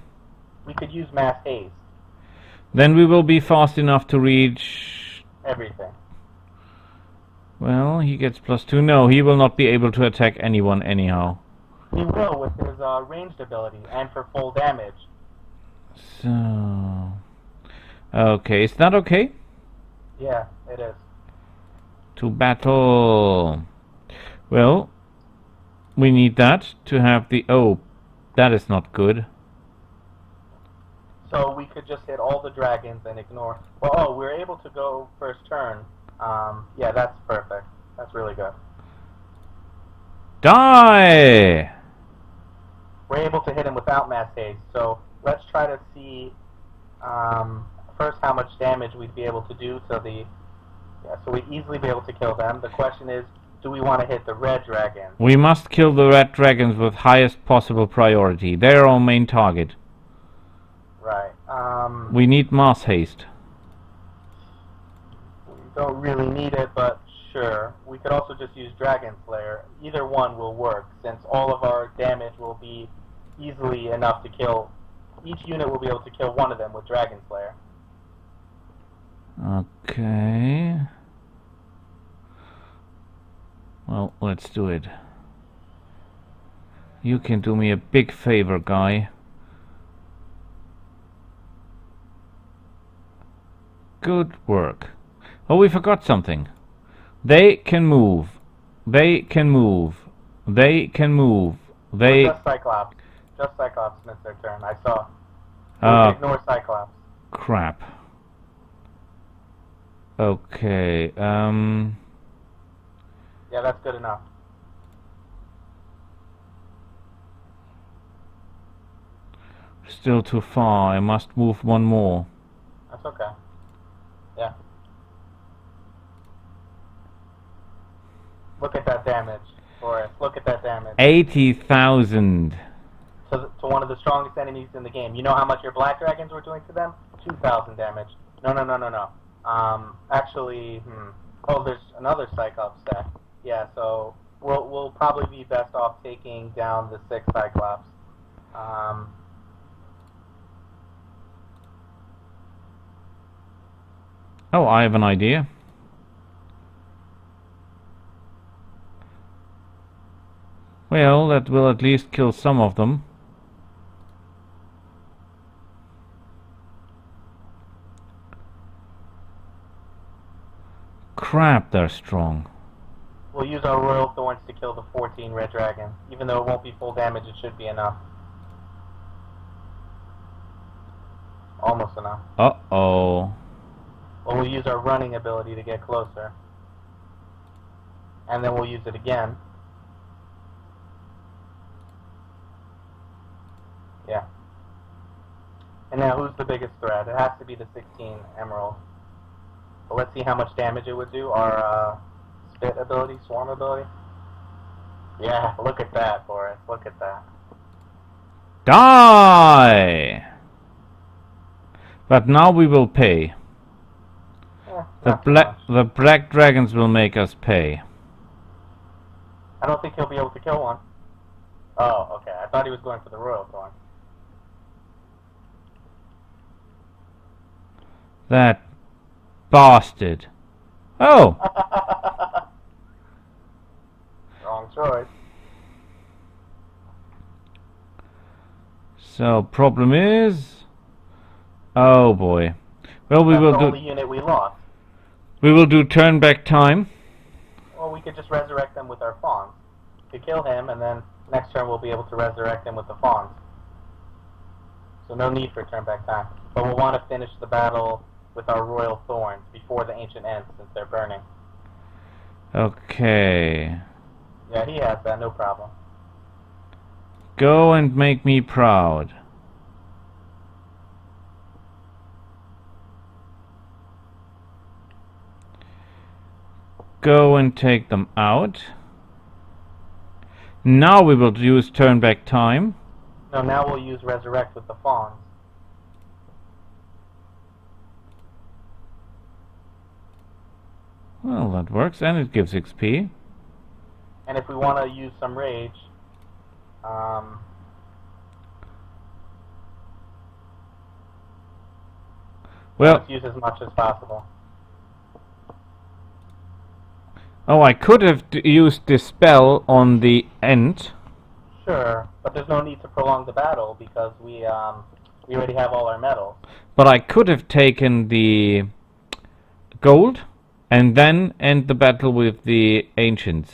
We could use mass haste, Then we will be fast enough to reach... everything. Well, he gets +2. No, he will not be able to attack anyone anyhow. He will with his ranged ability and for full damage. So... Okay, is that okay? Yeah, it is. To battle. Well, we need that to have the... Oh, that is not good. So we could just hit all the dragons and ignore... Well, oh, we're able to go first turn. Yeah, that's perfect. That's really good. Die! We're able to hit him without mass haste. So let's try to see first how much damage we'd be able to do to the... Yeah, so we'd easily be able to kill them. The question is, do we want to hit the red dragon? We must kill the red dragons with highest possible priority. They're our main target. Right. We need mass haste. We don't really need it, but sure. We could also just use Dragon Slayer. Either one will work, since all of our damage will be easily enough to kill... Each unit will be able to kill one of them with Dragon Slayer. Okay. Well, let's do it. You can do me a big favor, guy. Good work. Oh, we forgot something. They can move. They can move. They can move. They... Just Cyclops. Just Cyclops missed their turn. I saw. We can ignore Cyclops. Crap. Okay, Yeah, that's good enough. Still too far. I must move one more. That's okay. Yeah. Look at that damage, Forrest. Look at that damage. 80,000. To one of the strongest enemies in the game. You know how much your black dragons were doing to them? 2,000 damage. No. Actually, oh, there's another Cyclops stack. Yeah, so we'll probably be best off taking down the 6 Cyclops. Oh, I have an idea. Well, that will at least kill some of them. Crap, they're strong. We'll use our Royal Thorns to kill the 14 red dragons. Even though it won't be full damage, it should be enough. Almost enough. Uh-oh. Well, we'll use our running ability to get closer. And then we'll use it again. Yeah. And now who's the biggest threat? It has to be the 16 emerald. But let's see how much damage it would do. Our spit ability, swarm ability. Yeah, look at that, Boris. Look at that. Die! But now we will pay. The black dragons will make us pay. I don't think he'll be able to kill one. Oh, okay. I thought he was going for the Royal Thorn. That bastard. Oh! Wrong choice. So, problem is... Oh boy. Well, we will That's do... the only unit we lost. We will do turn back time. Or we could just resurrect them with our fawns. To kill him, and then next turn we'll be able to resurrect him with the fawns. So no need for turn back time. But we'll want to finish the battle with our Royal Thorns before the Ancient ends, since they're burning. Okay. Yeah, he has that, no problem. Go and make me proud. Go and take them out. Now we will use turn back time. No, now we'll use resurrect with the fawns. Well, that works, and it gives XP. And if we want to use some rage, well, let's use as much as possible. oh, I could have used this spell on the end. Sure, but there's no need to prolong the battle because we already have all our medals. But I could have taken the gold and then end the battle with the ancients.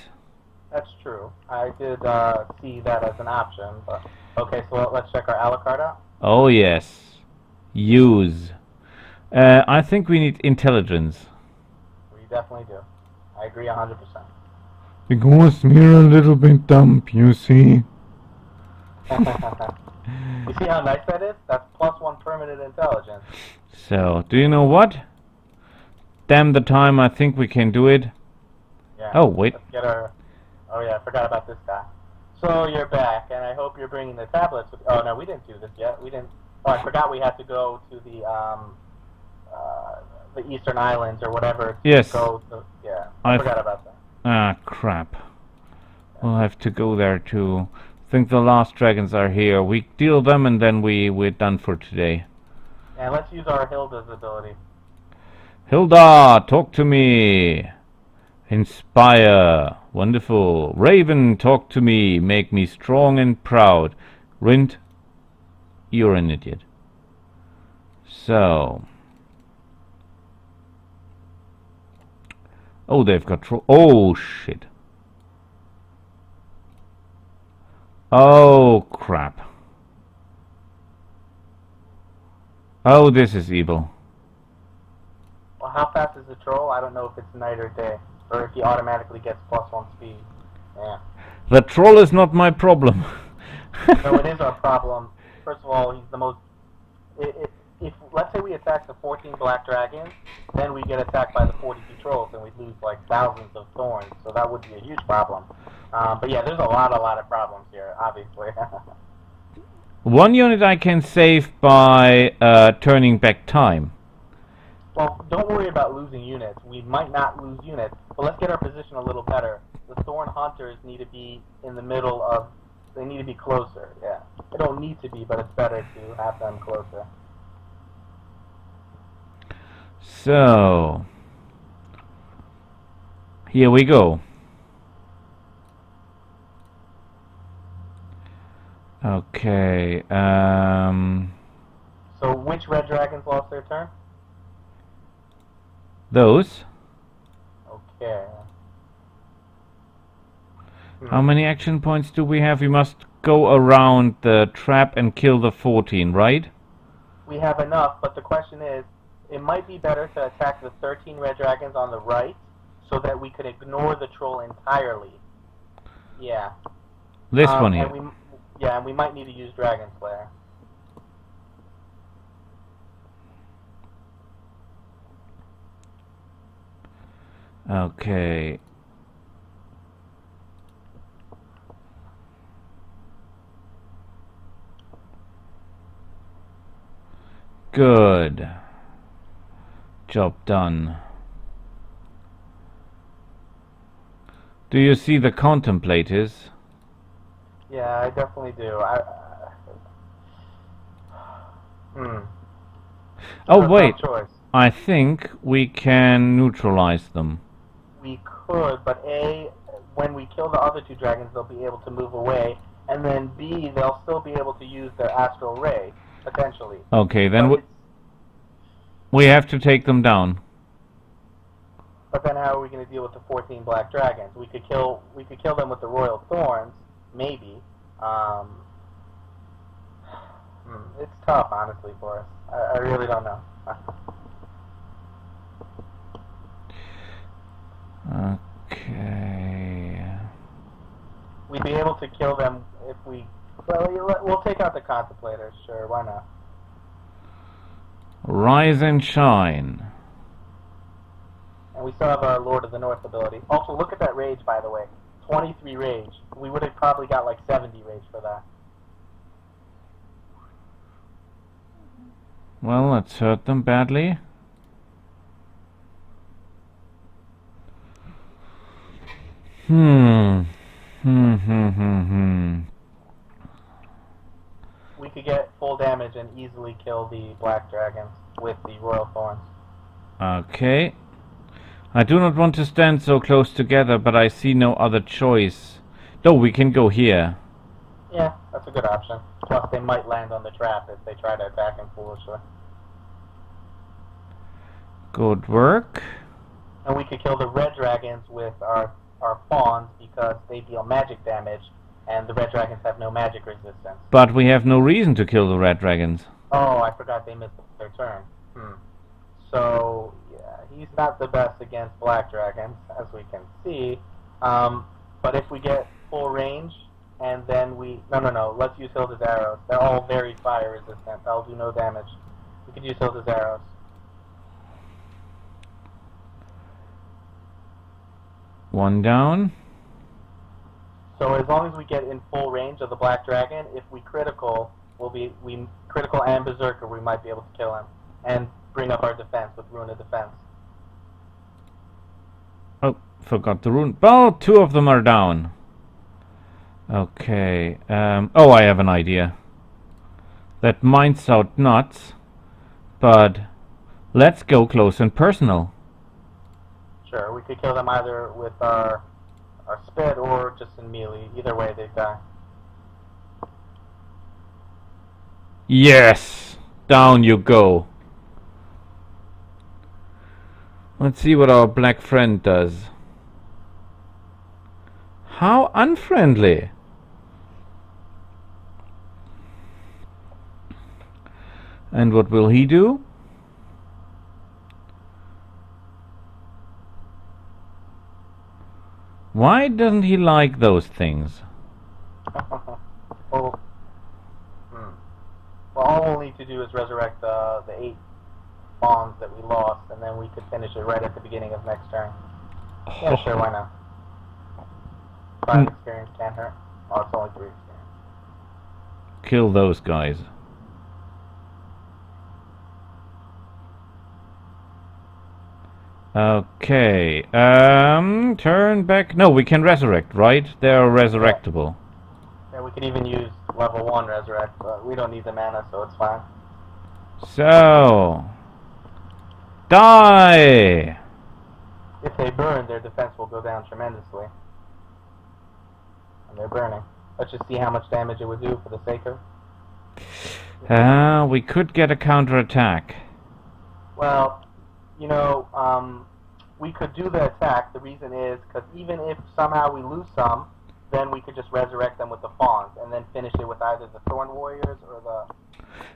That's true. I did see that as an option, but okay. So let's check our Alucard out. Oh yes, use. I think we need intelligence. We definitely do. I agree 100%. Because we're a little bit dumb, you see. You see how nice that is? That's +1 permanent intelligence. So, do you know what? Damn the time, I think we can do it. Yeah. Oh, wait. Let's get our... Oh yeah, I forgot about this guy. So you're back, and I hope you're bringing the tablets with... Oh no, we didn't do this yet. We didn't... Oh, I forgot we had to go to the Eastern Islands or whatever. Yes. Go to, yeah, I forgot about that. Ah, crap. We'll have to go there too. I think the last dragons are here. We deal them and then we're done for today. And let's use our Hilda's ability. Hilda, talk to me. Inspire. Wonderful. Raven, talk to me. Make me strong and proud. Rind, you're an idiot. So. Oh, they've got oh, shit. Oh, crap. Oh, this is evil. Well, how fast is the troll? I don't know if it's night or day, or if he automatically gets +1 speed. Yeah. The troll is not my problem. So it is our problem. First of all, he's the most... If let's say we attack the 14 black dragons, then we get attacked by the 42 trolls, and we'd lose like thousands of thorns, so that would be a huge problem. But yeah, there's a lot of problems here, obviously. One unit I can save by turning back time. Well, don't worry about losing units. We might not lose units, but let's get our position a little better. The Thorn Hunters need to be in the middle of... They need to be closer, yeah. They don't need to be, but it's better to have them closer. So... Here we go. Okay, So which red dragons lost their turn? those. Okay. How many action points do we have? We must go around the trap and kill the 14, right? We have enough, but the question is, it might be better to attack the 13 red dragons on the right so that we could ignore the troll entirely. Yeah. This one here. And we might need to use Dragon Slayer. Okay. Good. Job done. Do you see the contemplators? Yeah, I definitely do. Oh, That's wait. no choice. I think we can neutralize them. We could, but A, when we kill the other two dragons, they'll be able to move away, and then B, they'll still be able to use their astral ray, potentially. Okay, then But we have to take them down. But then how are we going to deal with the 14 black dragons? We could kill them with the royal thorns, maybe. It's tough, honestly, for us. I really don't know. Okay. We'd be able to kill them if we... Well, we'll take out the contemplators, sure, why not? Rise and shine. And we still have our Lord of the North ability. Also, look at that rage, by the way. 23 rage. We would have probably got like 70 rage for that. Well, let's hurt them badly. We could get full damage and easily kill the black dragons with the royal thorns. Okay. I do not want to stand so close together, but I see no other choice. No, we can go here. Yeah, that's a good option. Plus, they might land on the trap if they try to attack him foolishly. Good work. And we could kill the red dragons with our fawns because they deal magic damage, and the red dragons have no magic resistance. But we have no reason to kill the red dragons. Oh, I forgot they missed their turn. So, yeah, he's not the best against black dragons, as we can see. But if we get full range, and then we... No, let's use Hilda's arrows. They're all very fire resistant. They'll do no damage. We could use Hilda's arrows. One down. So as long as we get in full range of the black dragon, if we critical, we critical and berserker, we might be able to kill him and bring up our defense with Rune of Defense. Oh, forgot the rune. Oh, two of them are down. Okay. Oh, I have an idea. That might sound nuts, but let's go close and personal. Sure, we could kill them either with our spit or just in melee. Either way, they die. Yes! Down you go. Let's see what our black friend does. How unfriendly! And what will he do? Why doesn't he like those things? Well, all we'll need to do is resurrect the 8 spawns that we lost, and then we could finish it right at the beginning of next turn. Yeah, sure, why not? 5 experience can't hurt. Oh, it's only 3 experience. Kill those guys. Okay, turn back. No, we can resurrect, right? They're resurrectable. Yeah, we could even use level 1 resurrect, but we don't need the mana, so it's fine. So, die! If they burn, their defense will go down tremendously. And they're burning. Let's just see how much damage it would do for the sake of. We could get a counterattack. Well, you know, we could do the attack. The reason is because even if somehow we lose some, then we could just resurrect them with the fawns and then finish it with either the Thorn Warriors or the...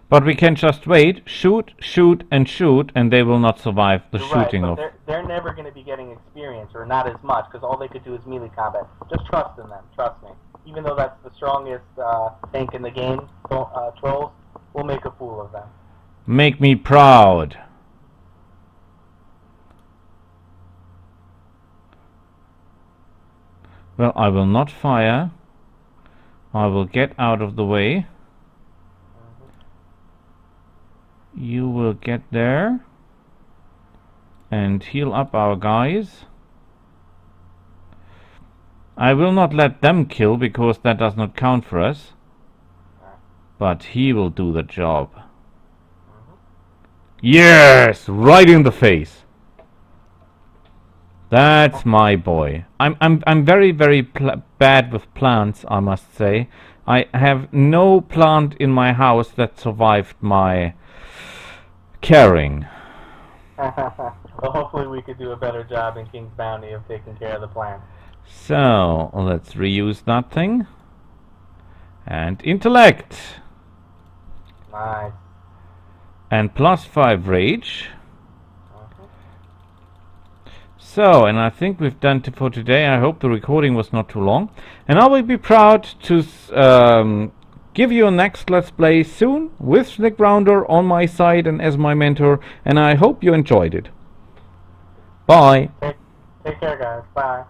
But we can just wait, shoot, shoot, and shoot, and they will not survive the shooting right, of... They're never going to be getting experience, or not as much, because all they could do is melee combat. Just trust in them, trust me. Even though that's the strongest tank in the game, trolls, we'll make a fool of them. Make me proud. Well, I will not fire. I will get out of the way. You will get there and heal up our guys. I will not let them kill because that does not count for us. But he will do the job. Yes! Right in the face. That's my boy. I'm very bad with plants, I must say. I have no plant in my house that survived my caring. Well, hopefully we could do a better job in King's Bounty of taking care of the plant. So, let's reuse that thing. And intellect. Nice. And +5 rage. So, and I think we've done it for today. I hope the recording was not too long. And I will be proud to give you a next Let's Play soon with Slickrounder on my side and as my mentor. And I hope you enjoyed it. Bye. Take care, guys. Bye.